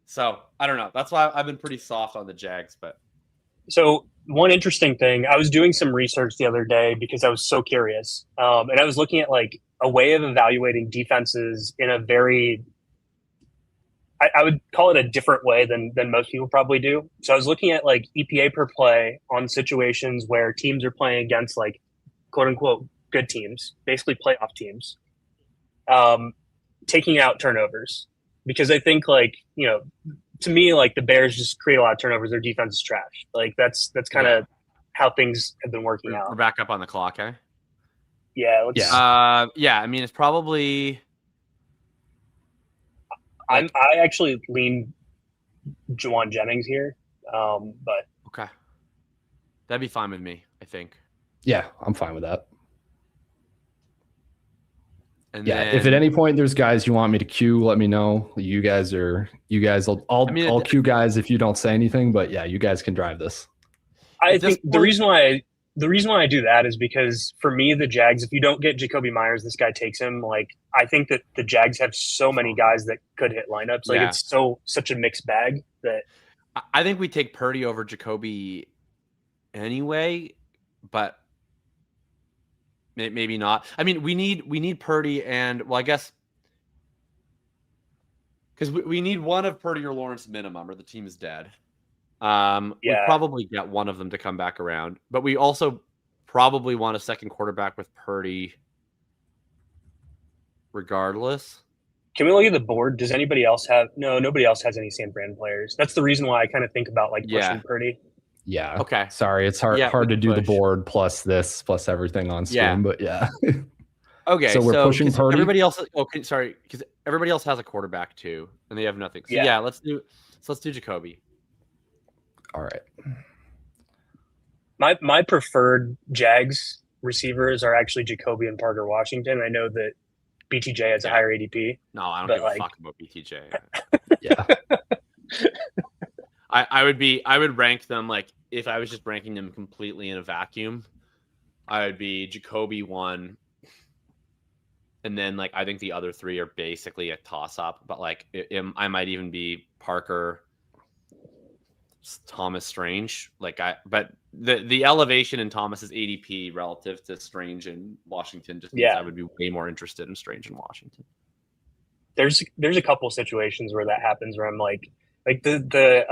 So I don't know. That's why I've been pretty soft on the Jags. But so one interesting thing, I was doing some research the other day because I was so curious, and I was looking at like a way of evaluating defenses in a very, I would call it a different way than most people probably do. So I was looking at like EPA per play on situations where teams are playing against like quote unquote good teams, basically playoff teams, taking out turnovers. Because I think like, you know, to me, like the Bears just create a lot of turnovers. Their defense is trash. Like that's kind of how things have been working out. We're back up on the clock, eh? Yeah. Yeah. I mean, it's probably. I actually lean Juwan Jennings here, but okay, that'd be fine with me. I think. Yeah, I'm fine with that. And yeah, then, if at any point there's guys you want me to queue, let me know. I'll queue guys if you don't say anything. But yeah, you guys can drive this. I think the reason why I do that is because for me, the Jags, if you don't get Jacoby Myers, this guy takes him. Like I think that the Jags have so many guys that could hit lineups. Like it's such a mixed bag that I think we take Purdy over Jacoby anyway, but maybe not. I mean, we need Purdy and well, I guess because we need one of Purdy or Lawrence minimum, or the team is dead. We probably get one of them to come back around, but we also probably want a second quarterback with Purdy regardless. Can we look at the board? Does anybody else have? No, nobody else has any San Fran players. That's the reason why I kind of think about like pushing Purdy. Yeah. Okay. Sorry, it's hard to do the board plus everything on screen, but yeah. Okay. So we're pushing Purdy. Everybody else. Okay, sorry, because everybody else has a quarterback too, and they have nothing. So let's do Jacoby. All right. My preferred Jags receivers are actually Jacoby and Parker Washington. I know that BTJ has a higher ADP. No, I don't give a fuck about BTJ. Yeah. I would rank them like if I was just ranking them completely in a vacuum, I would be Jacoby 1, and then like I think the other 3 are basically a toss up. But like I might even be Parker, Thomas, Strange. But the elevation in Thomas's ADP relative to Strange and Washington just means I would be way more interested in Strange and Washington. There's a couple situations where that happens where I'm like the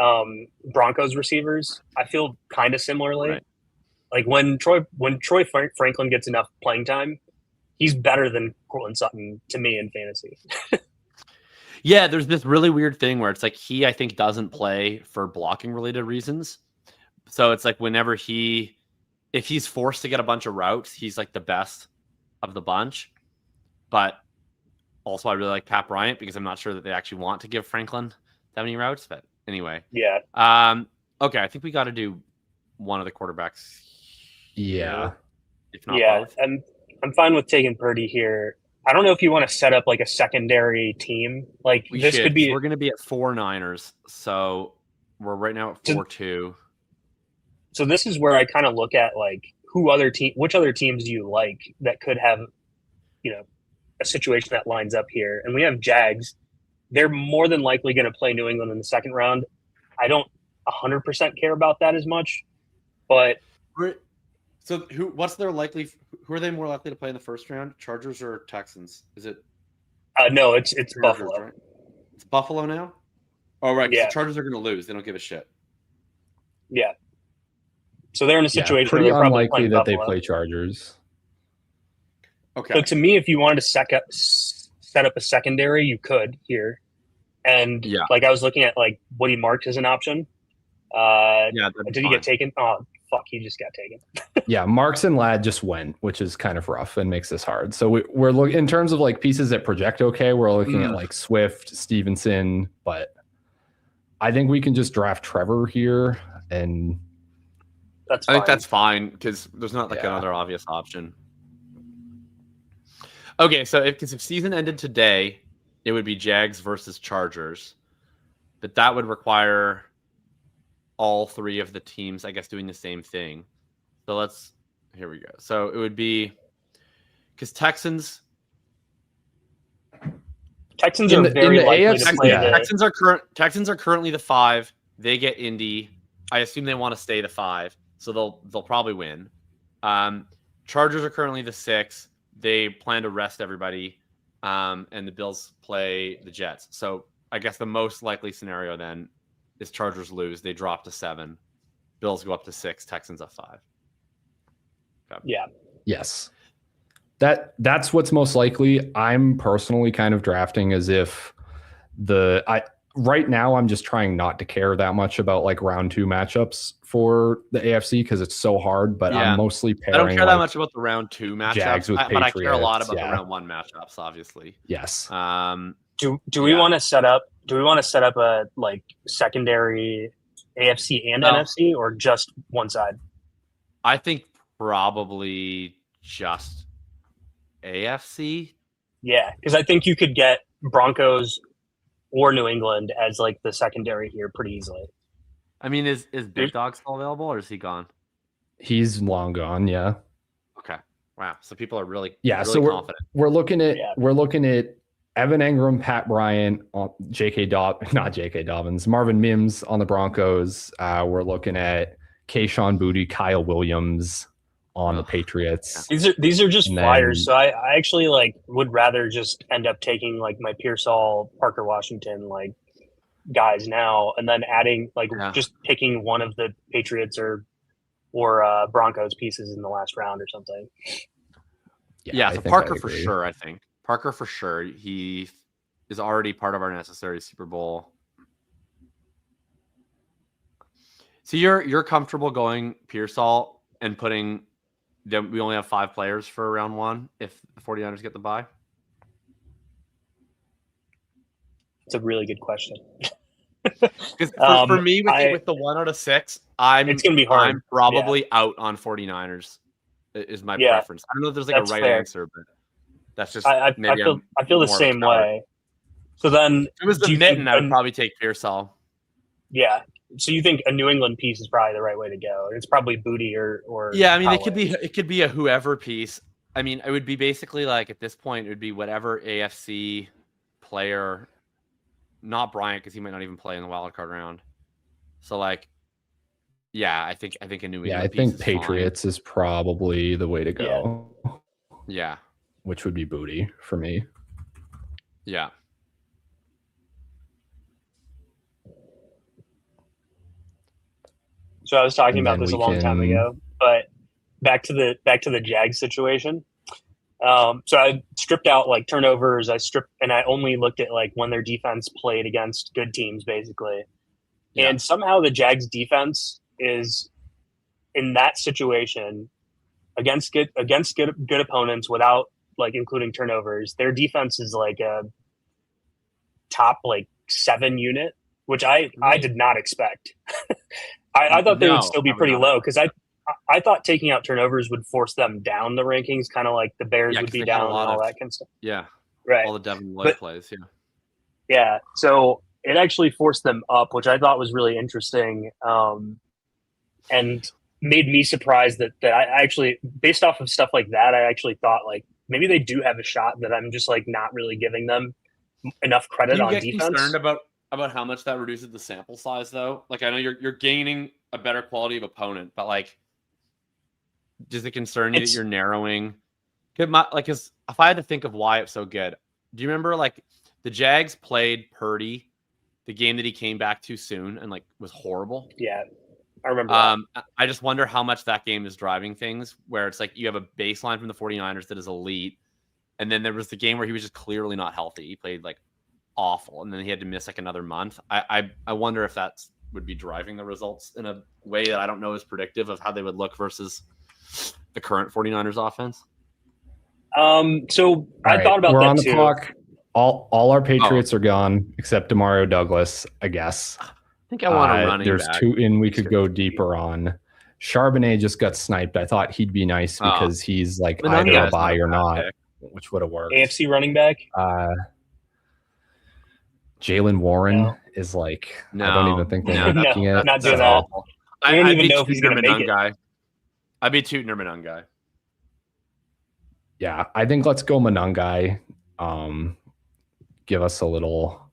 Broncos receivers, I feel kind of similarly. Right. Like when Troy Franklin gets enough playing time, he's better than Courtland Sutton to me in fantasy. Yeah, there's this really weird thing where it's like I think doesn't play for blocking related reasons. So it's like whenever if he's forced to get a bunch of routes, he's like the best of the bunch. But also I really like Pat Bryant because I'm not sure that they actually want to give Franklin that many routes. But anyway. Yeah. Okay, I think we got to do one of the quarterbacks. Yeah. If not both. I'm fine with taking Purdy here. I don't know if you want to set up like a secondary team. Like we're going to be at 4 Niners. So we're right now at 4-2. So this is where I kind of look at like which other teams do you like that could have, a situation that lines up here. And we have Jags. They're more than likely going to play New England in the second round. I don't 100% care about that as much, but so who are they more likely to play in the first round? Chargers or Texans? Is it? No, it's Chargers, Buffalo. Right? It's Buffalo now? Oh, right. Yeah. The Chargers are going to lose. They don't give a shit. Yeah. So they're in a situation pretty where they're probably unlikely that Buffalo. they play Chargers. Okay. So to me, if you wanted to set up a secondary, you could here. And like I was looking at like Woody Marks as an option. Did he get taken? Oh, fuck, he just got taken. Yeah, Marks and Ladd just went, which is kind of rough and makes this hard. So we're looking in terms of like pieces that project okay. We're looking at like Swift, Stevenson, but I think we can just draft Trevor here, and That's I think fine. that's fine because there's not like another obvious option. Okay, so if season ended today, it would be Jags versus Chargers, but that would require all three of the teams, I guess, doing the same thing. So here we go. So it would be because Texans are very likely to play Texans are currently the 5. They get Indy. I assume they want to stay the 5, so they'll probably win. Chargers are currently the 6. They plan to rest everybody, and the Bills play the Jets. So I guess the most likely scenario then is Chargers lose. They drop to 7. Bills go up to 6. Texans up 5. Okay. Yeah. Yes. That's what's most likely. I'm personally kind of drafting as if right now I'm just trying not to care that much about like round 2 matchups for the AFC because it's so hard, but I'm mostly pairing. I don't care that much about the round 2 matchups, Jags with but I care a lot about Patriots, the round 1 matchups, obviously. Yes. Do we want to set up a like secondary AFC and NFC or just one side? I think probably just AFC. Yeah, because I think you could get Broncos or New England as like the secondary here pretty easily. I mean, is Big Dog still available or is he gone? He's long gone. Yeah. Okay. Wow. So people are really so confident. We're looking at Evan Engram, Pat Bryant, J.K. Dobbins, Marvin Mims on the Broncos. We're looking at Kayshon Boutte, Kyle Williams on the Patriots. These are just flyers. So I actually like would rather just end up taking like my Pearsall, Parker Washington like guys now, and then adding just picking one of the Patriots or Broncos pieces in the last round or something. Yeah, so Parker for sure. I think Parker for sure. He is already part of our necessary Super Bowl. So you're comfortable going Pearsall and putting. Then we only have 5 players for round 1 if the 49ers get the bye? It's a really good question. Because for me, with the 1 out of 6, it's going to be hard. I'm probably out on 49ers is my preference. I don't know if there's like a right answer, but that's just I feel the same way. So then if it was the mitten, I would probably take Pearsall. Yeah. So you think a New England piece is probably the right way to go? It's probably Boutte or yeah. I mean, it could be a whoever piece. I mean, it would be basically like at this point, it would be whatever AFC player, not Bryant because he might not even play in the wild card round. So like, yeah, I think a New England. Yeah, I think Patriots is probably the way to go. Yeah, which would be Boutte for me. Yeah. So I was talking about this a long time ago, but back to the Jags situation. So I stripped out like turnovers. And I only looked at like when their defense played against good teams, basically. Yeah. And somehow the Jags defense is in that situation against good opponents without like including turnovers. Their defense is like a top like 7 unit, which I did not expect. I thought they would still be pretty low because I thought taking out turnovers would force them down the rankings, kind of like the Bears would be down and all that kind of stuff. Yeah, right. All the Devin Lloyd plays. Yeah. So it actually forced them up, which I thought was really interesting, and made me surprised that I actually, based off of stuff like that, I actually thought like maybe they do have a shot that I'm just like not really giving them enough credit on defense. Concerned about how much that reduces the sample size, though. Like I know you're gaining a better quality of opponent, but like, does it concern you that you're narrowing? Because if I had to think of why it's so good, do you remember like the Jags played Purdy, the game that he came back too soon and like was horrible? Yeah, I remember. I just wonder how much that game is driving things, where it's like you have a baseline from the 49ers that is elite, and then there was the game where he was just clearly not healthy. He played like awful, and then he had to miss like another month. I wonder if that would be driving the results in a way that I don't know is predictive of how they would look versus the current 49ers offense? So I right, thought about we're that on the too. clock. All our Patriots are gone except Demario Douglas, I guess. I think I want a running There's back. two in we could go deeper on. Charbonnet just got sniped. I thought he'd be nice because he's like either Manunga a is buy not a or bad not, pick. which would have worked. AFC running back. Jalen Warren No. is like, No, I don't even think they're no, making it. not doing so- that. We don't I'd even be know if he's Tootin' going to make it. Manunga. I'd be Tootin' Manunga. Yeah, I think let's go Manungai. Give us a little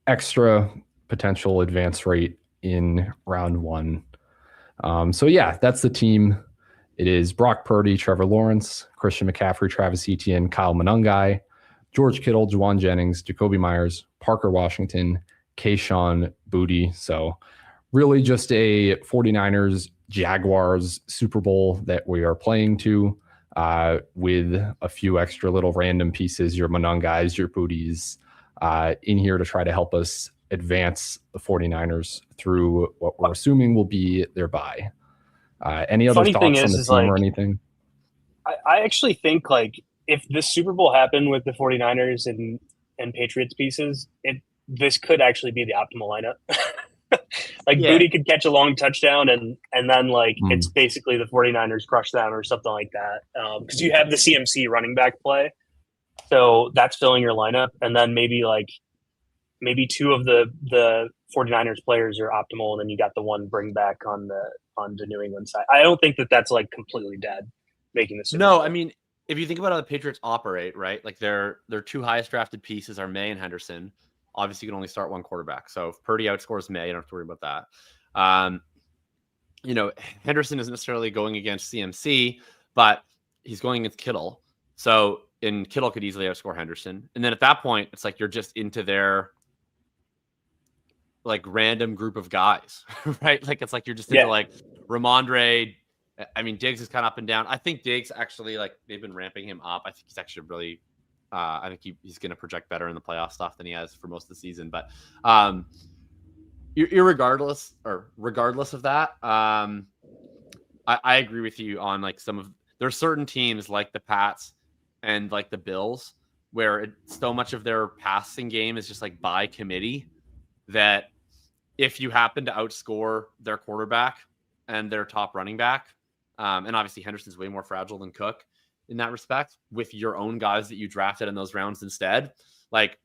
extra potential advance rate in round 1. So yeah, that's the team. It is Brock Purdy, Trevor Lawrence, Christian McCaffrey, Travis Etienne, Kyle Manungai, George Kittle, Juwan Jennings, Jacoby Myers, Parker Washington, Kayshawn Boutte. So really just a 49ers Jaguars Super Bowl that we are playing to, with a few extra little random pieces, your Manungais, your Booties, in here to try to help us advance the 49ers through what we're assuming will be their bye. Any other Funny thing thoughts on the is team or like, anything? I actually think like if this Super Bowl happened with the 49ers and Patriots pieces, this could actually be the optimal lineup. Like Booty could catch a long touchdown and then like it's basically the 49ers crush them or something like that. Because you have the CMC running back play. So that's filling your lineup. And then maybe two of the 49ers players are optimal, and then you got the one bring back on the New England side. I don't think that's like completely dead making the Super Bowl. I mean, if you think about how the Patriots operate, right? Like their 2 highest drafted pieces are May and Henderson. Obviously, you can only start one quarterback. So if Purdy outscores May, you don't have to worry about that. Henderson isn't necessarily going against CMC, but he's going against Kittle. So Kittle could easily outscore Henderson. And then at that point, it's like you're just into their like random group of guys, right? Like it's like you're just into like Ramondre. I mean, Diggs is kind of up and down. I think Diggs actually, like, they've been ramping him up. I think he's actually really, I think he's going to project better in the playoff stuff than he has for most of the season. But regardless of that, I agree with you on like there's certain teams like the Pats and like the Bills where so much of their passing game is just like by committee that if you happen to outscore their quarterback and their top running back, and obviously Henderson's way more fragile than Cook in that respect, with your own guys that you drafted in those rounds instead, like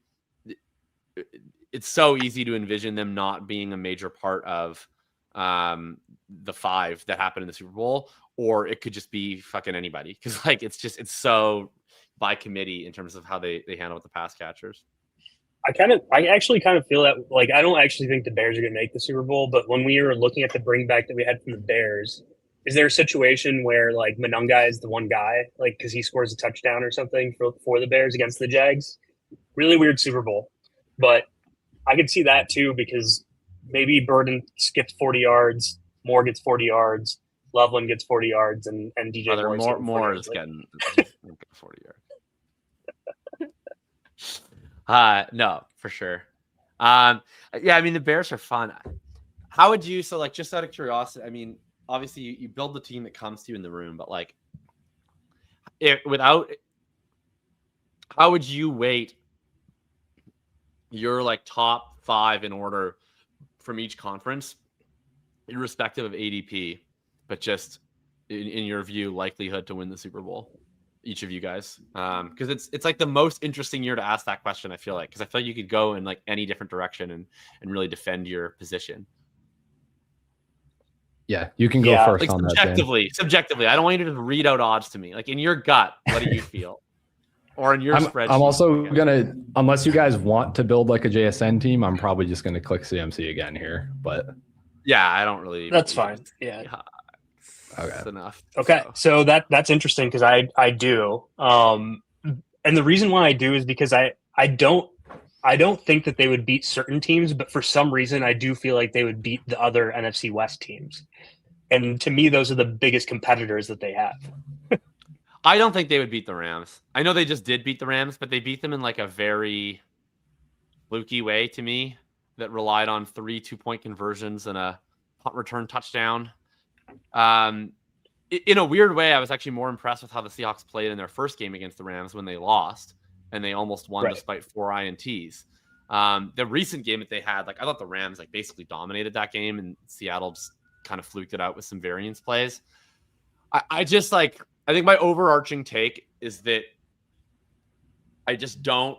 it's so easy to envision them not being a major part of the 5 that happened in the Super Bowl, or it could just be fucking anybody. Because like it's so by committee in terms of how they handle with the pass catchers. I actually kind of feel that, like, I don't actually think the Bears are going to make the Super Bowl, but when we were looking at the bring back that we had from the Bears, is there a situation where like Manungai is the one guy, like, because he scores a touchdown or something for the Bears against the Jags? Really weird Super Bowl, but I could see that too, because maybe Burden gets 40 yards, Moore gets 40 yards, Loveland gets 40 yards, and DJ Moore is getting 40 yards. No, for sure. I mean, the Bears are fun. How would you, so like, just out of curiosity, I mean, obviously you build the team that comes to you in the room, but like how would you weight your like top 5 in order from each conference, irrespective of ADP, but just in your view, likelihood to win the Super Bowl? Each of you guys, because it's like the most interesting year to ask that question. I feel like, because I feel like you could go in like any different direction and really defend your position. Yeah, you can go first like on subjectively. I don't want you to read out odds to me. Like in your gut, what do you feel? Or in your spreadsheet? I'm also gonna, unless you guys want to build like a JSN team, I'm probably just gonna click CMC again here. But yeah, I don't really. That's fine. Yeah. Okay. That's enough. Okay, so that's interesting because I do, and the reason why I do is because I don't think that they would beat certain teams, but for some reason I do feel like they would beat the other NFC West teams, and to me those are the biggest competitors that they have. I don't think they would beat the Rams. I know they just did beat the Rams, but they beat them in like a very fluky way to me that relied on 3 2-point conversions and a punt return touchdown. in a weird way, I was actually more impressed with how the Seahawks played in their first game against the Rams when they lost, and they almost won despite 4 INTs. The recent game that they had, like I thought the Rams like basically dominated that game, and Seattle just kind of fluked it out with some variance plays. I just like, I think my overarching take is that I just don't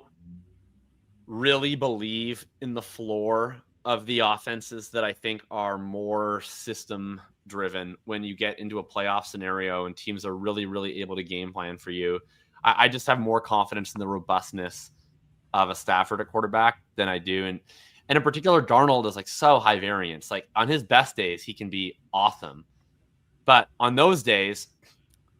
really believe in the floor of the offenses that I think are more system driven when you get into a playoff scenario and teams are really, really able to game plan for you. I just have more confidence in the robustness of a Stafford at quarterback than I do. And in particular, Darnold is like so high variance. Like on his best days, he can be awesome. But on those days,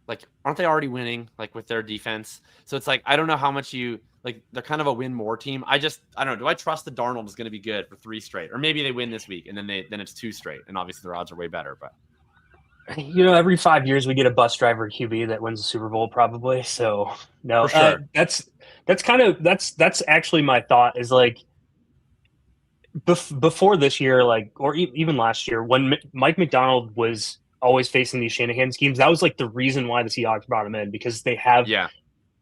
like, aren't they already winning like with their defense? So it's like, I don't know how much you like, they're kind of a win more team. I don't know. Do I trust that Darnold is going to be good for 3 straight, or maybe they win this week and then it's 2 straight. And obviously their odds are way better, but every 5 years we get a bus driver QB that wins the Super Bowl probably. So no, for sure. That's actually my thought is like before this year, like, or even last year when Mike McDonald was always facing these Shanahan schemes, that was like the reason why the Seahawks brought him in, because they have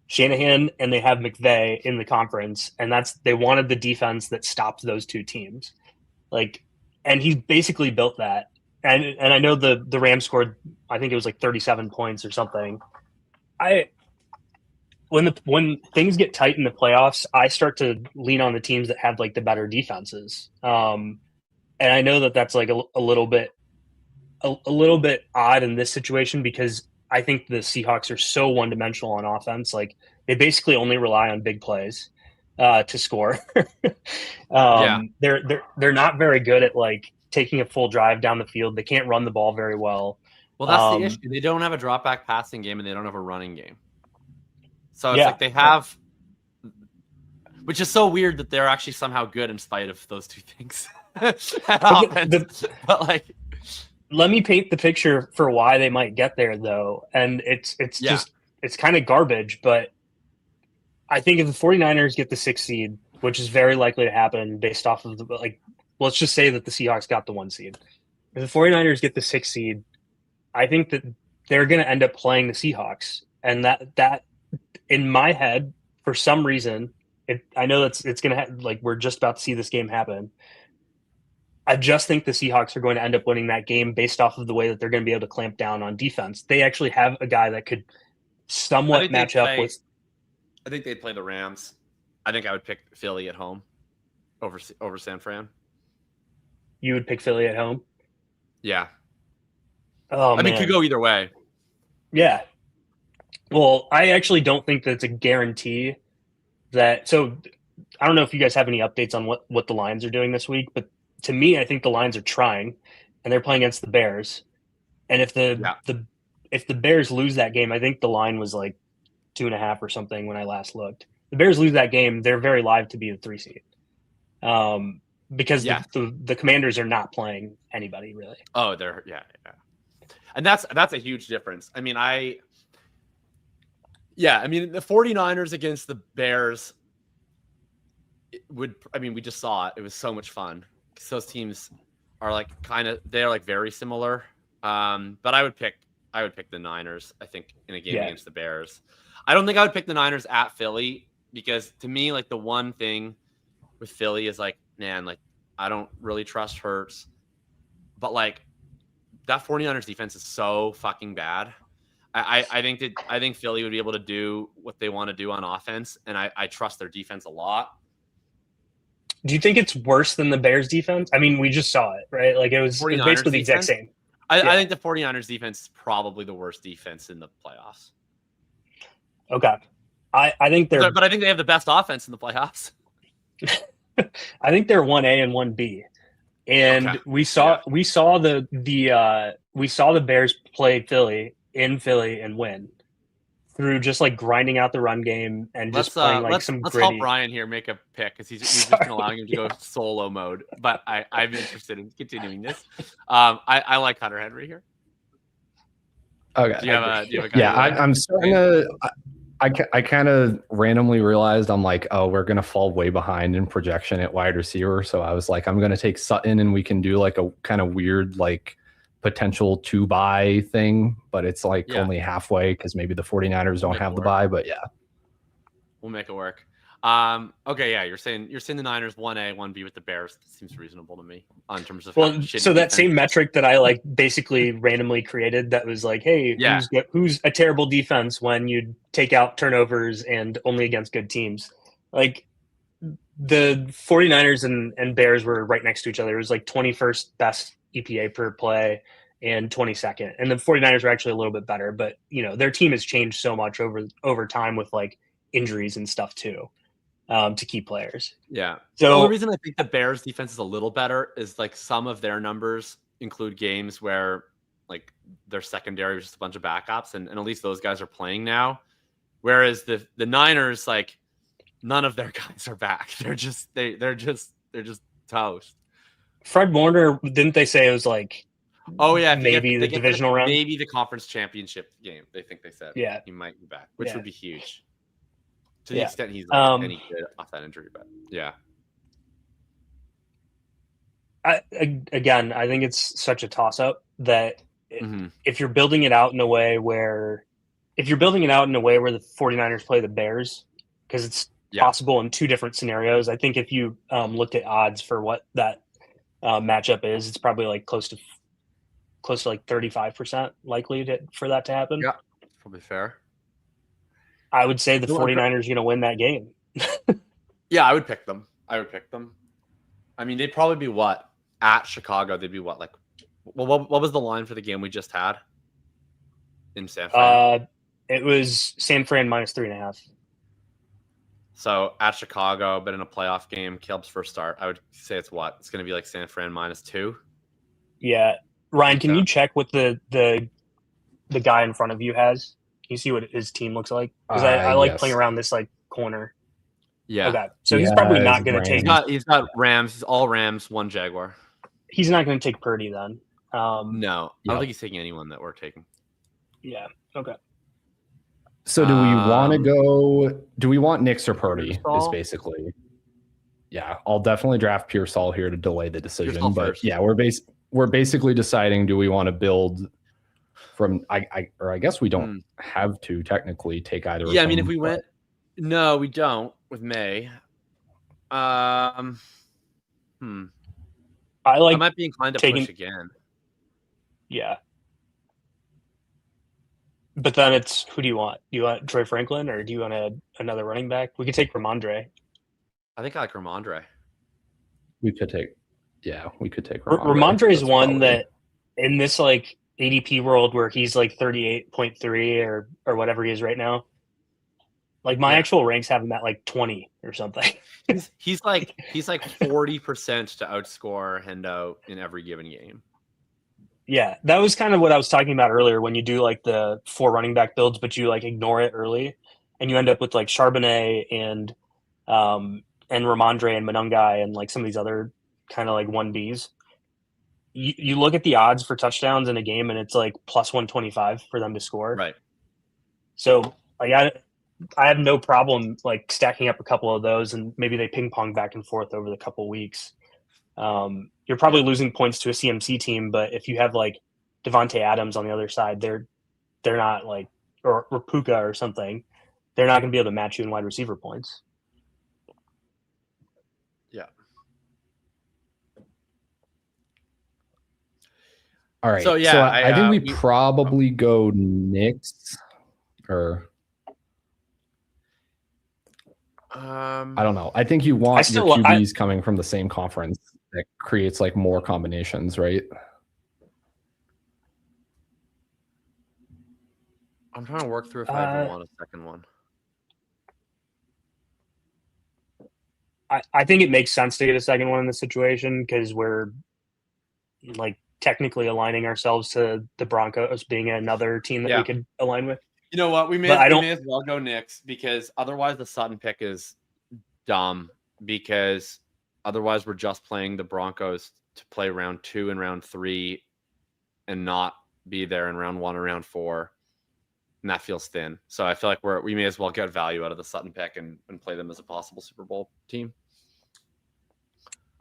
Shanahan and they have McVay in the conference, and they wanted the defense that stopped those 2 teams. Like, and he basically built that. And I know the Rams scored, I think it was like 37 points or something. When things get tight in the playoffs, I start to lean on the teams that have like the better defenses. And I know that that's like a little bit odd in this situation, because I think the Seahawks are so one-dimensional on offense. Like, they basically only rely on big plays to score. They're not very good at like taking a full drive down the field. They can't run the ball very well. Well, that's the issue. They don't have a drop back passing game, and they don't have a running game. So it's like they have, which is so weird that they're actually somehow good in spite of those 2 things. But like, let me paint the picture for why they might get there, though. And it's just, it's kind of garbage, but I think if the 49ers get the 6th seed, which is very likely to happen based off of let's just say that the Seahawks got the 1 seed. If the 49ers get the 6th seed, I think that they're going to end up playing the Seahawks. And that in my head, for some reason, I know it's going to like, we're just about to see this game happen. I just think the Seahawks are going to end up winning that game based off of the way that they're going to be able to clamp down on defense. They actually have a guy that could somewhat match up with. I think they'd play the Rams. I think I would pick Philly at home over San Fran. You would pick Philly at home? Yeah. Oh, I mean, it could go either way. Yeah. Well, I actually don't think that it's a guarantee that. So I don't know if you guys have any updates on what the Lions are doing this week, but to me, I think the Lions are trying, and they're playing against the Bears. And if the Bears lose that game, I think the line was like 2.5 or something when I last looked. The Bears lose that game, they're very live to be the 3 seed. Because the Commanders are not playing anybody really. Oh, they're and that's a huge difference. I mean, the 49ers against the Bears we just saw it. It was so much fun. Those teams are like they're like very similar. But I would pick the Niners, I think, in a game against the Bears. I don't think I would pick the Niners at Philly, because to me, like, the one thing with Philly is like, man, like, I don't really trust Hurts, but like that 49ers defense is so fucking bad. I think Philly would be able to do what they want to do on offense, and I trust their defense a lot. Do you think it's worse than the Bears defense? I mean, we just saw it, right? Like, it was basically the exact same. I think the 49ers defense is probably the worst defense in the playoffs. Okay. I think but I think they have the best offense in the playoffs. I think they're 1A and 1B. And we saw the Bears play Philly and win through just like grinding out the run game and just playing like some gritty. Let's help Ryan here make a pick, because he's just been allowing him to go solo mode. But I'm interested in continuing this. I like Hunter Henry here. Okay. Do you have a guy? I'm starting to. I kind of randomly realized I'm like, oh, we're going to fall way behind in projection at wide receiver. So I was like, I'm going to take Sutton, and we can do like a kind of weird like potential to buy thing, but it's like Yeah. only halfway because maybe the 49ers don't Make it have the work. buy, but yeah. We'll make it work. Okay, yeah, you're saying the Niners 1A, 1B with the Bears. That seems reasonable to me on terms of Well, shitty so that defense. same metric that I like basically randomly created that was like, hey, Yeah. who's a terrible defense when you take out turnovers and only against good teams? Like the 49ers and Bears were right next to each other. It was like 21st best EPA per play and 22nd. And the 49ers were actually a little bit better, but their team has changed so much over time with like injuries and stuff too, to key players. Yeah. So the only reason I think the Bears defense is a little better is like some of their numbers include games where like their secondary was just a bunch of backups, and at least those guys are playing now. Whereas the Niners, like none of their guys are back. They're just toast. Fred Warner, didn't they say it was like, oh yeah, maybe the divisional round, maybe the conference championship game? They think they said he might be back, which would be huge to the extent he's like any good off that injury. But yeah, I think it's such a toss up that if you're building it out in a way where the 49ers play the Bears, because it's possible in two different scenarios. I think if you looked at odds for what that matchup is, it's probably like close to like 35% likely for that to happen. Yeah, probably fair. I would say the 49ers are going to win that game. Yeah, I would pick them. I mean, they'd probably be what? At Chicago, they'd be what? Like, what was the line for the game we just had in San Fran? It was San Fran -3.5. So at Chicago, but in a playoff game, Caleb's first start, I would say it's what? It's going to be like San Fran -2. Yeah. Ryan, can you check what the guy in front of you has? Can you see what his team looks like? Because I like playing around this like corner. Yeah. Okay. So he's probably not going to take. He's got Rams. All Rams, one Jaguar. He's not going to take Purdy then. No, I don't think he's taking anyone that we're taking. Yeah. Okay. So do we want to go? Do we want Nix or Purdy? Is basically. Yeah, I'll definitely draft Pearsall here to delay the decision. But yeah, we're basically deciding: do we want to build from? I guess we don't have to technically take either. Yeah, I mean, if we went, no, we don't with May. I might be inclined to push again. Yeah. But then it's, who do you want? Do you want Troy Franklin or do you want another running back? We could take Ramondre. I think I like Ramondre. We could take Ramondre. Ramondre is one that in this like ADP world where he's like 38.3 or whatever he is right now, like my actual ranks have him at like 20 or something. he's like 40% to outscore Hendo in every given game. Yeah, that was kind of what I was talking about earlier when you do like the 4 running back builds, but you like ignore it early and you end up with like Charbonnet and Ramondre and Monungai and like some of these other kind of like 1Bs. You look at the odds for touchdowns in a game and it's like plus 125 for them to score. Right. So like I have no problem like stacking up a couple of those and maybe they ping pong back and forth over the couple weeks. You're probably losing points to a CMC team, but if you have like Devontae Adams on the other side, they're not like or Puka or something. They're not going to be able to match you in wide receiver points. Yeah. All right. So I think we probably go Knicks or. I don't know. I think you want your QBs coming from the same conference. That creates like more combinations, right? I'm trying to work through if I ever want a second one. I think it makes sense to get a second one in this situation because we're like technically aligning ourselves to the Broncos being another team that we could align with. You know what? We may as well go Knicks because otherwise the Sutton pick is dumb because otherwise we're just playing the Broncos to play round 2 and round 3 and not be there in round 1 or round 4. And that feels thin. So I feel like we may as well get value out of the Sutton pick and play them as a possible Super Bowl team.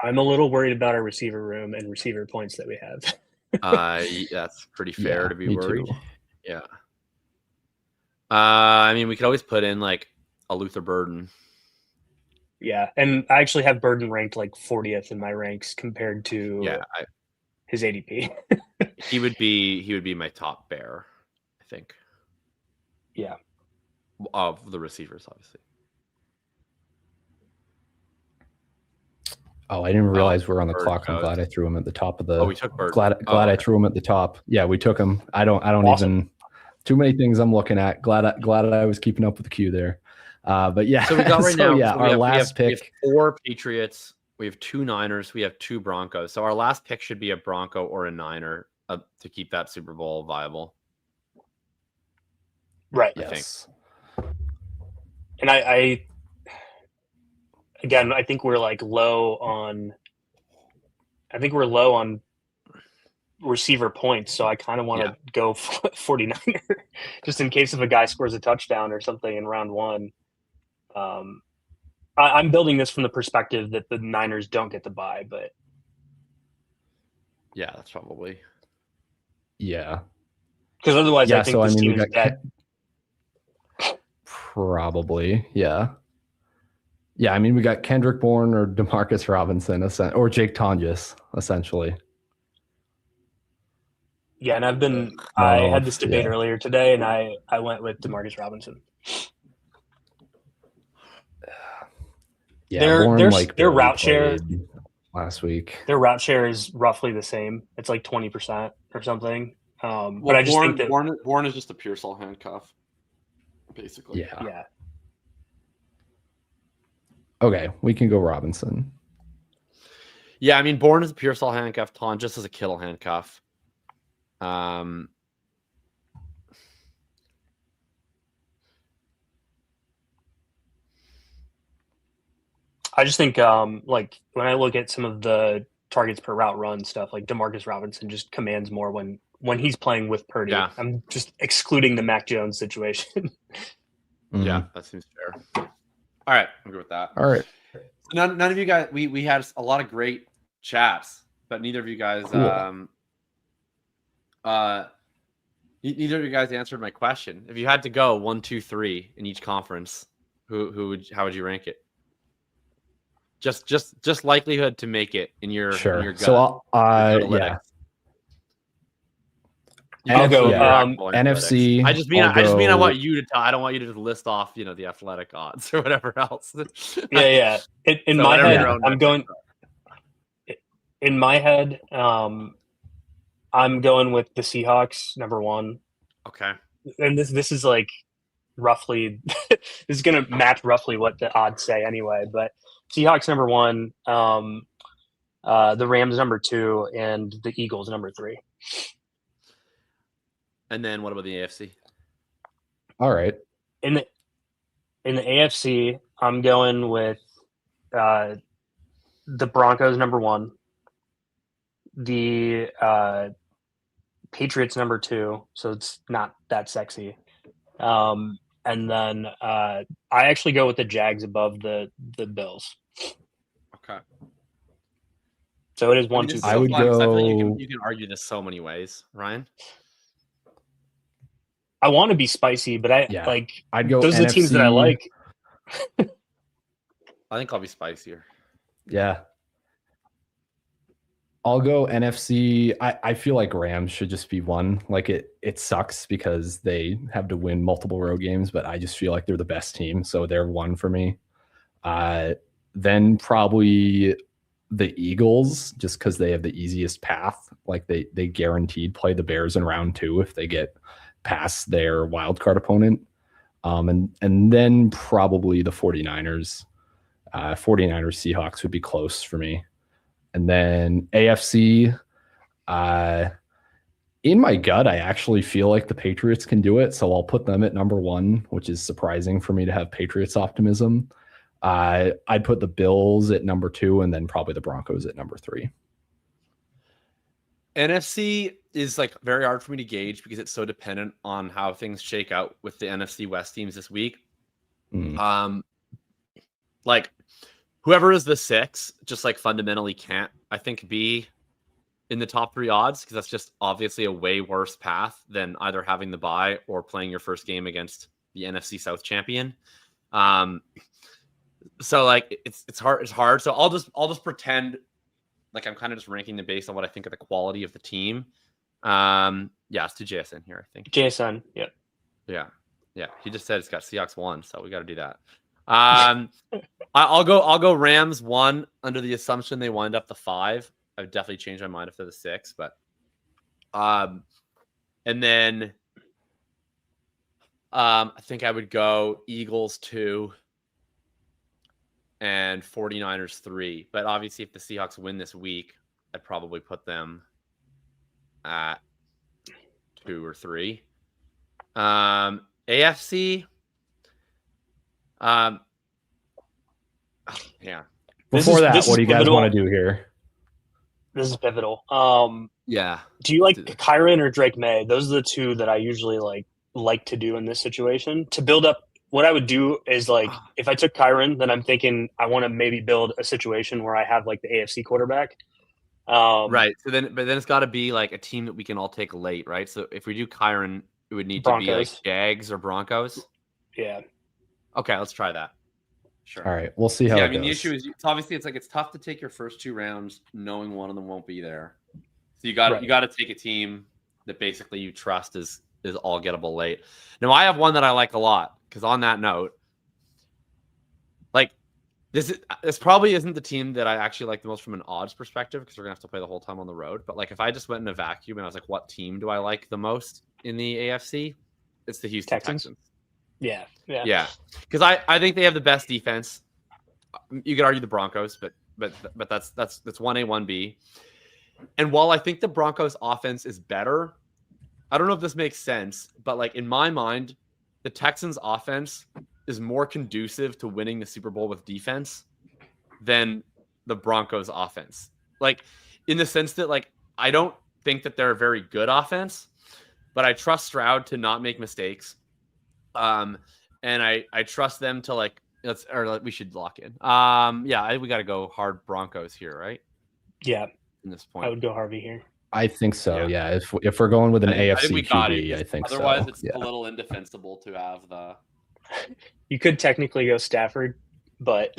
I'm a little worried about our receiver room and receiver points that we have. That's pretty fair Yeah, to be me worried. too. Yeah. I mean, we could always put in like a Luther Burden. Yeah, and I actually have Burden ranked like 40th in my ranks compared to his ADP. He would be my top bear, I think. Yeah. Of the receivers, obviously. Oh, I didn't realize we're on the Bird clock. I'm goes. glad I threw him at the top of the. Oh, we took Bird. Glad I threw him at the top. Yeah, we took him. I don't Awesome. even. Too many things I'm looking at. Glad I was keeping up with the queue there. But yeah. So we got right now. Yeah, so our last pick. We have 4 Patriots. We have 2 Niners. We have 2 Broncos. So our last pick should be a Bronco or a Niner to keep that Super Bowl viable. Right. Yes. And I again, I think we're like low on. I think we're low on receiver points, so I kind of want to go 49er just in case if a guy scores a touchdown or something in round 1. I'm building this from the perspective that the Niners don't get the bye, but yeah, that's probably because otherwise I think this team is dead. Probably, yeah. I mean, we got Kendrick Bourne or Demarcus Robinson or Jake Tonjes, essentially. Yeah, and I had this debate earlier today, and I went with Demarcus Robinson. Yeah, their route share last week. Their route share is roughly the same. It's like 20% or something. But I just think that Bourne is just a Pearsall handcuff, basically. Yeah. Okay, we can go Robinson. Yeah, I mean, Bourne is a Pearsall handcuff. Tonjes is a Kittle handcuff. I just think like when I look at some of the targets per route run stuff, like Demarcus Robinson just commands more when he's playing with Purdy. Yeah. I'm just excluding the Mac Jones situation. Yeah, that seems fair. All right, I'm good with that. All right. None of you guys, we had a lot of great chats, but neither of you guys neither of you guys answered my question. If you had to go 1, 2, 3 in each conference, how would you rank it? Just likelihood to make it in your sure. In your gut. So I'll go NFC. I just mean I want you to tell. I don't want you to just list off the athletic odds or whatever else. Yeah. In my head, I'm going. In my head, I'm going with the Seahawks number 1. Okay. And this is like roughly this is going to match roughly what the odds say anyway. But Seahawks number 1, the Rams number 2, and the Eagles number 3. And then what about the AFC? All right. In the AFC, I'm going with the Broncos number 1, the Patriots number 2, so it's not that sexy. And then I actually go with the Jags above the Bills. Okay. So it is 1, 2, 3. I would go. I feel like you can argue this so many ways, Ryan. I want to be spicy, but I'd go. Those NFC. are the teams that I like. I think I'll be spicier. Yeah. I'll go NFC. I feel like Rams should just be 1. Like it sucks because they have to win multiple road games, but I just feel like they're the best team, so they're 1 for me. Then probably the Eagles, just because they have the easiest path. Like they guaranteed play the Bears in round 2 if they get past their wild card opponent. And then probably the 49ers. 49ers Seahawks would be close for me. And then AFC, in my gut, I actually feel like the Patriots can do it. So I'll put them at number 1, which is surprising for me to have Patriots optimism. I'd put the Bills at number 2 and then probably the Broncos at number 3. NFC is like very hard for me to gauge because it's so dependent on how things shake out with the NFC West teams this week. Like whoever is the 6 just like fundamentally can't, I think, be in the top 3 odds because that's just obviously a way worse path than either having the bye or playing your first game against the NFC South champion. So like it's hard. So I'll just pretend like I'm kind of just ranking them based on what I think of the quality of the team. It's to JSN here, I think. JSN, yeah. He just said it's got Seahawks 1, so we got to do that. I'll go Rams 1 under the assumption they wind up the 5. I would definitely change my mind if they're the 6, but and then I think I would go Eagles 2 and 49ers 3. But obviously, if the Seahawks win this week, I'd probably put them at 2 or 3. AFC. Before that, what do you guys want to do here? This is pivotal. Do you like Kyron or Drake May? Those are the two that I usually like to do in this situation. To build up, what I would do is if I took Kyron, then I'm thinking I want to maybe build a situation where I have the AFC quarterback. Right. So then it's got to be a team that we can all take late, right? So if we do Kyron, it would need Broncos. to be Jags or Broncos. Yeah. Okay, let's try that. Sure. All right, we'll see how it goes. The issue is it's tough to take your first 2 rounds knowing one of them won't be there. So you got to take a team that basically you trust is all gettable late. Now I have one that I like a lot because on that note, this probably isn't the team that I actually like the most from an odds perspective because we're gonna have to play the whole time on the road. But if I just went in a vacuum and I was like, what team do I like the most in the AFC? It's the Houston Texans. Yeah. Because I think they have the best defense. You could argue the Broncos, but that's 1A, 1B. And while I think the Broncos offense is better, I don't know if this makes sense, but in my mind, the Texans offense is more conducive to winning the Super Bowl with defense than the Broncos offense. In the sense that I don't think that they're a very good offense, but I trust Stroud to not make mistakes. And I trust them to we should lock in. We got to go hard Broncos here, right? Yeah. In this point, I would go Harvey here. I think so. Yeah. If we're going with an AFC QB, I think otherwise so. It's a little indefensible to have the. You could technically go Stafford, but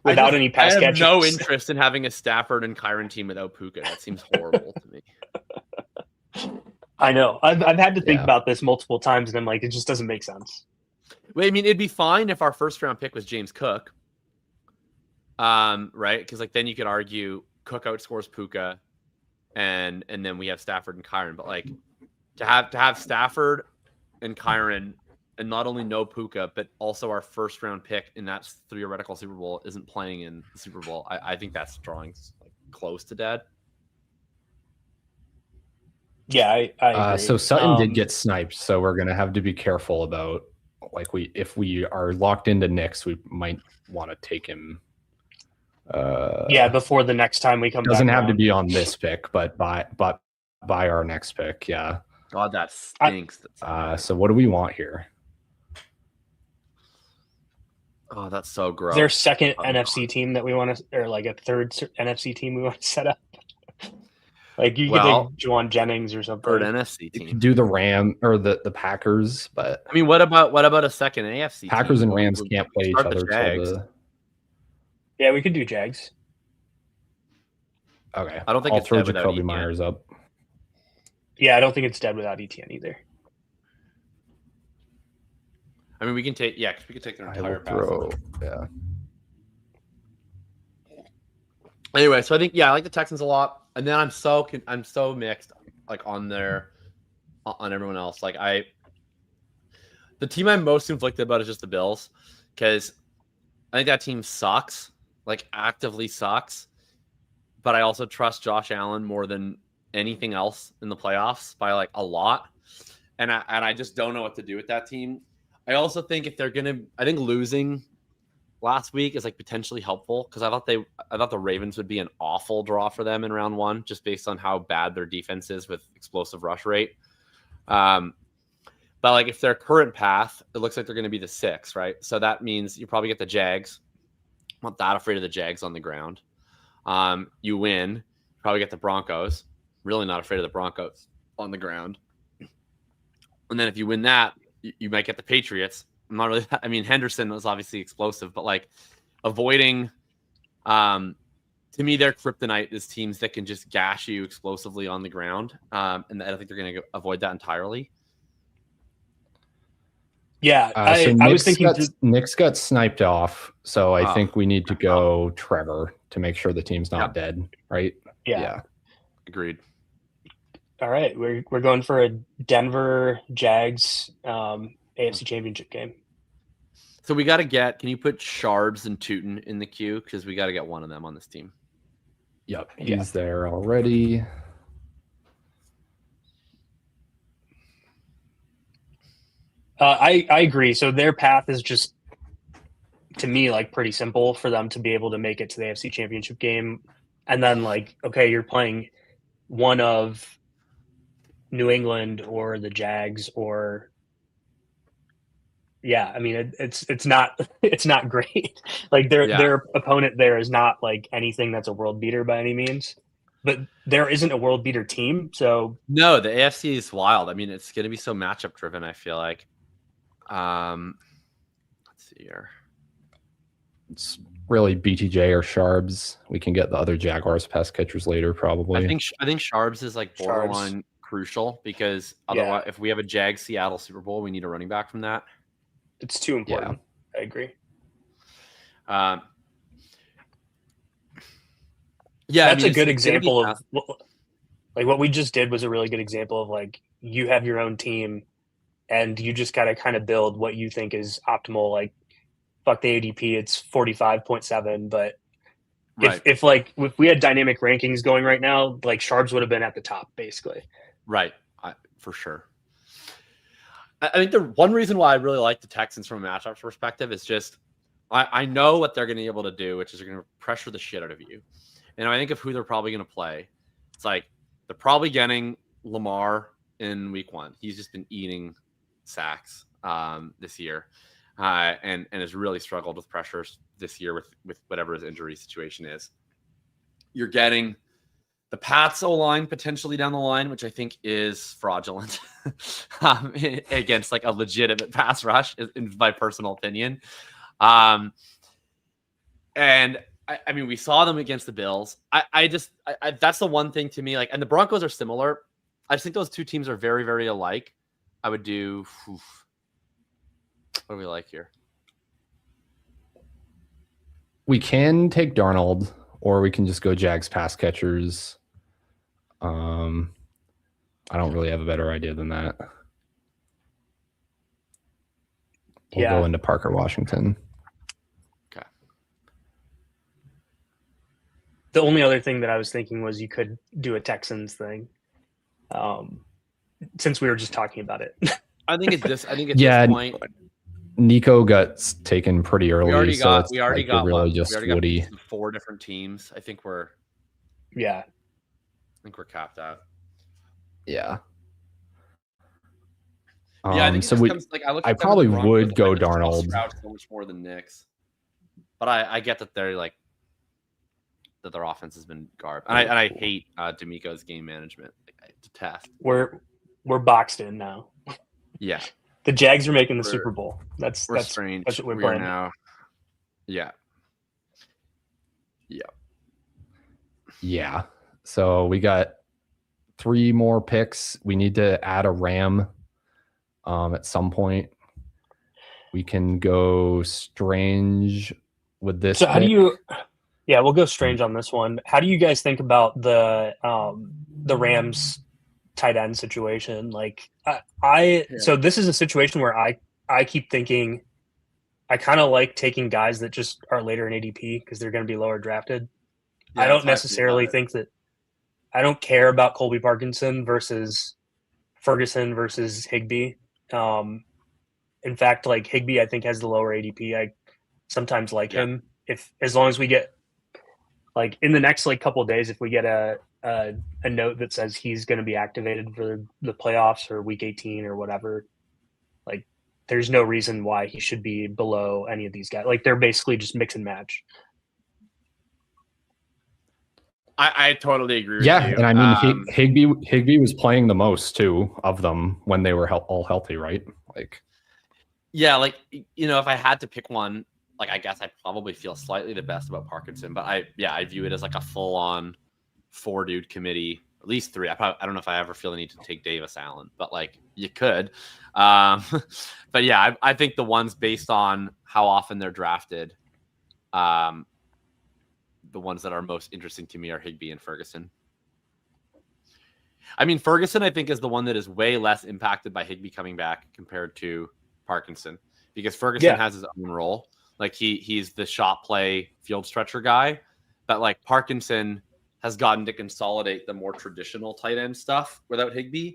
without any pass catchers. I have no interest in having a Stafford and Kyron team without Puka. That seems horrible to me. I know. I've had to think about this multiple times, and I'm like, it just doesn't make sense. Well, I mean, it'd be fine if our first round pick was James Cook, right? Because then you could argue Cook outscores Puka, and then we have Stafford and Kyron. But to have Stafford and Kyron, and not only no Puka, but also our first round pick in that theoretical Super Bowl isn't playing in the Super Bowl. I think that's drawing close to dead. Yeah, I agree. So Sutton did get sniped, so we're gonna have to be careful about if we are locked into Knicks, we might want to take him. Before the next time we come. Doesn't back have around. to be on this pick, but by our next pick. Yeah. God, that stinks. So what do we want here? Oh, that's so gross. Their second NFC team that we want to, or a third NFC team we want to set up. You could Juwan Jennings or something. Third NFC team. You could do the Ram or the Packers, but I mean, what about a second AFC? Packers team? and Rams can't play each other. Yeah, we could do Jags. Okay, I don't think I'll it's throw dead without Jacoby Etienne. Myers up. Yeah, I don't think it's dead without Etienne either. I mean, we can take because we can take their entire throw. pass. Yeah. Anyway, so I think I like the Texans a lot, and then I'm so mixed on everyone else. The team I'm most conflicted about is just the Bills because I think that team sucks, actively sucks. But I also trust Josh Allen more than anything else in the playoffs by a lot, and I just don't know what to do with that team. I also think if they're I think losing last week is potentially helpful because I thought the Ravens would be an awful draw for them in round 1 just based on how bad their defense is with explosive rush rate. But if their current path, it looks like they're going to be the 6, right? So that means you probably get the Jags. I'm not that afraid of the Jags on the ground. You win. probably get the Broncos. Really not afraid of the Broncos on the ground. And then if you win that, you might get the Patriots. I'm not really. I mean, Henderson was obviously explosive, but like avoiding. To me, their kryptonite is teams that can just gash you explosively on the ground, and I think they're going to avoid that entirely. Yeah, So I was thinking Nick's got sniped off, so I think we need to go Trevor to make sure the team's not dead, right? Yeah. Agreed. All right, we're going for a Denver Jags AFC Championship game. So we got to get. Can you put Sharbs and Tootin in the queue, because we got to get one of them on this team? Yep, he's there already. I agree. So their path is just, to me, like pretty simple for them to be able to make it to the AFC Championship game, and then like, okay, you're playing one of New England or the Jags, or I mean it's not great. Like their opponent there is not like anything that's a world beater by any means, but there isn't a world beater team. So no, the AFC is wild. I mean, it's going to be so matchup driven, I feel like. Let's see here. It's really BTJ or Sharbs. We can get the other Jaguars pass catchers later, probably. I think Sharbs is like borderline crucial, because otherwise, if we have a Jag Seattle Super Bowl, we need a running back from that. It's too important. I agree. That's a good example of like what we just did was a really good example of like you have your own team and you just got to kind of build what you think is optimal. Like fuck the ADP, it's 45.7, but if we had dynamic rankings going right now, like Sharbs would have been at the top basically. Right. For sure. I think the one reason why I really like the Texans from a matchup perspective is just I know what they're going to be able to do, which is they're going to pressure the shit out of you. And I think of who they're probably going to play. It's like they're probably getting Lamar in week 1. He's just been eating sacks this year, and has really struggled with pressures this year with whatever his injury situation is. You're getting the Pats O-line potentially down the line, which I think is fraudulent against like a legitimate pass rush, in my personal opinion. And I mean, we saw them against the Bills. I that's the one thing to me, like, and the Broncos are similar. I just think those two teams are very, very alike. I would do, what do we like here? We can take Darnold, or we can just go Jags pass catchers. I don't really have a better idea than that. We'll go into Parker Washington. Okay. The only other thing that I was thinking was you could do a Texans thing, since we were just talking about it. I think at this point, Nico got taken pretty early. We already got just Woody. 4 different teams. I think we're capped out. Yeah. I think so I probably would go Darnold. So much more than Knicks, but I get that they're like that their offense has been garbage, and I hate D'Amico's game management. I detest. We're boxed in now. Yeah, the Jags are making the Super Bowl. That's strange. That's what we're playing now. Yeah. So we got 3 more picks. We need to add a Ram at some point. We can go Strange with this. So how do you we'll go Strange on this one. How do you guys think about the Rams tight end situation? Like so this is a situation where I keep thinking I kind of like taking guys that just are later in ADP because they're going to be lower drafted. I don't necessarily think that I don't care about Colby Parkinson versus Ferguson versus Higbee. In fact, like Higbee, I think has the lower ADP. I sometimes like him as long as we get like in the next like couple of days, if we get a note that says he's going to be activated for the playoffs or week 18 or whatever, like there's no reason why he should be below any of these guys. Like they're basically just mix and match. I totally agree with Yeah, you. and I mean Higbee was playing the most too of them when they were all healthy, right? Like, yeah, like, you know, if I had to pick one, like, I guess I probably feel slightly the best about Parkinson, but I view it as like a full-on 4-dude committee, at least 3. I don't know if I ever feel the need to take Davis Allen, but like you could. But yeah, I think the ones based on how often they're drafted, the ones that are most interesting to me are Higbee and Ferguson. I mean, Ferguson, I think, is the one that is way less impacted by Higbee coming back compared to Parkinson, because Ferguson has his own role. Like he's the shot play field stretcher guy, but like Parkinson has gotten to consolidate the more traditional tight end stuff without Higbee.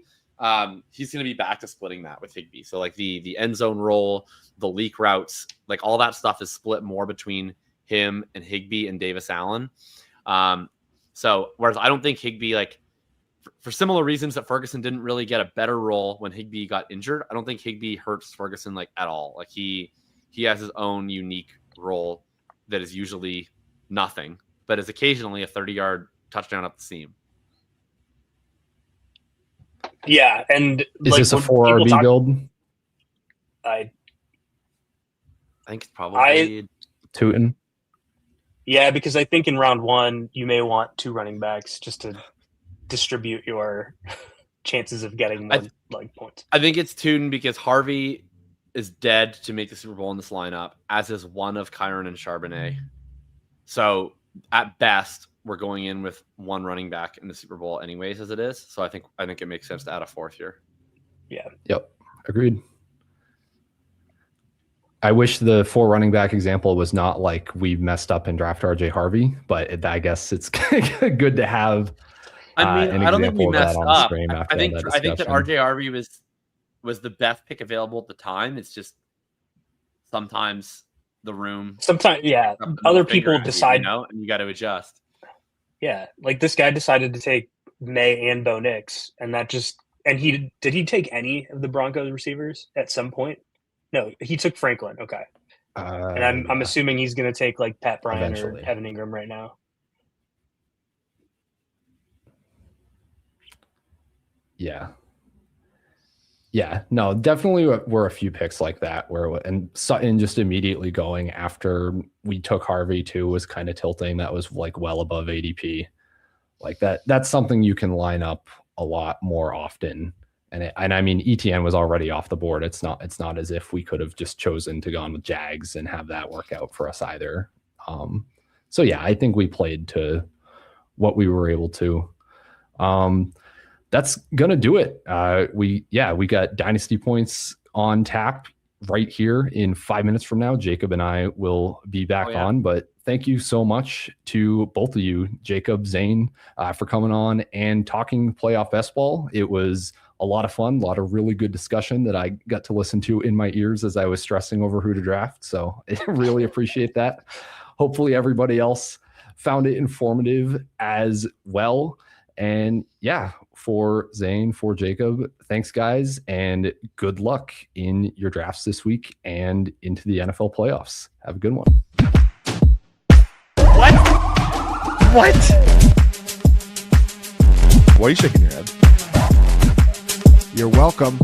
He's going to be back to splitting that with Higbee. So like the end zone role, the leak routes, like all that stuff is split more between him and Higbee and Davis Allen. So whereas I don't think Higbee, like for similar reasons that Ferguson didn't really get a better role when Higbee got injured, I don't think Higbee hurts Ferguson like at all. Like he has his own unique role that is usually nothing, but is occasionally a 30-yard touchdown up the seam. Yeah, and is this a 4 RB build? I think it's probably Tootin. Yeah, because I think in round 1 you may want 2 running backs just to distribute your chances of getting more like points. I think it's Tootin because Harvey is dead to make the Super Bowl in this lineup, as is one of Kyron and Charbonnet. So at best, we're going in with 1 running back in the Super Bowl anyways, as it is. So I think it makes sense to add a 4th here. Yeah. Yep. Agreed. I wish the 4 running back example was not like we messed up and draft RJ Harvey, but I guess it's good to have. I mean, I don't think we messed up. I think that RJ Harvey was the best pick available at the time. It's just sometimes the room. Sometimes, yeah. Other people decide, and you got to adjust. Yeah, like this guy decided to take May and Bo Nix, and that just did he take any of the Broncos receivers at some point? No, he took Franklin. Okay, and I'm assuming he's going to take like Pat Bryant or Evan Ingram right now. Yeah, no, definitely were a few picks like that and Sutton just immediately going after we took Harvey too was kind of tilting. That was like well above ADP. Like that's something you can line up a lot more often. And I mean, ETN was already off the board. It's not as if we could have just chosen to go on with Jags and have that work out for us either. So yeah, I think we played to what we were able to. That's gonna do it. We got dynasty points on tap right here in 5 minutes from now. Jacob and I will be back on, but thank you so much to both of you, Jacob, Zane, for coming on and talking playoff best ball. It was a lot of fun, a lot of really good discussion that I got to listen to in my ears as I was stressing over who to draft. So I really appreciate that. Hopefully everybody else found it informative as well. And yeah, for Zane, for Jacob, thanks guys, and good luck in your drafts this week and into the NFL playoffs. Have a good one. What? Why are you shaking your head? You're welcome.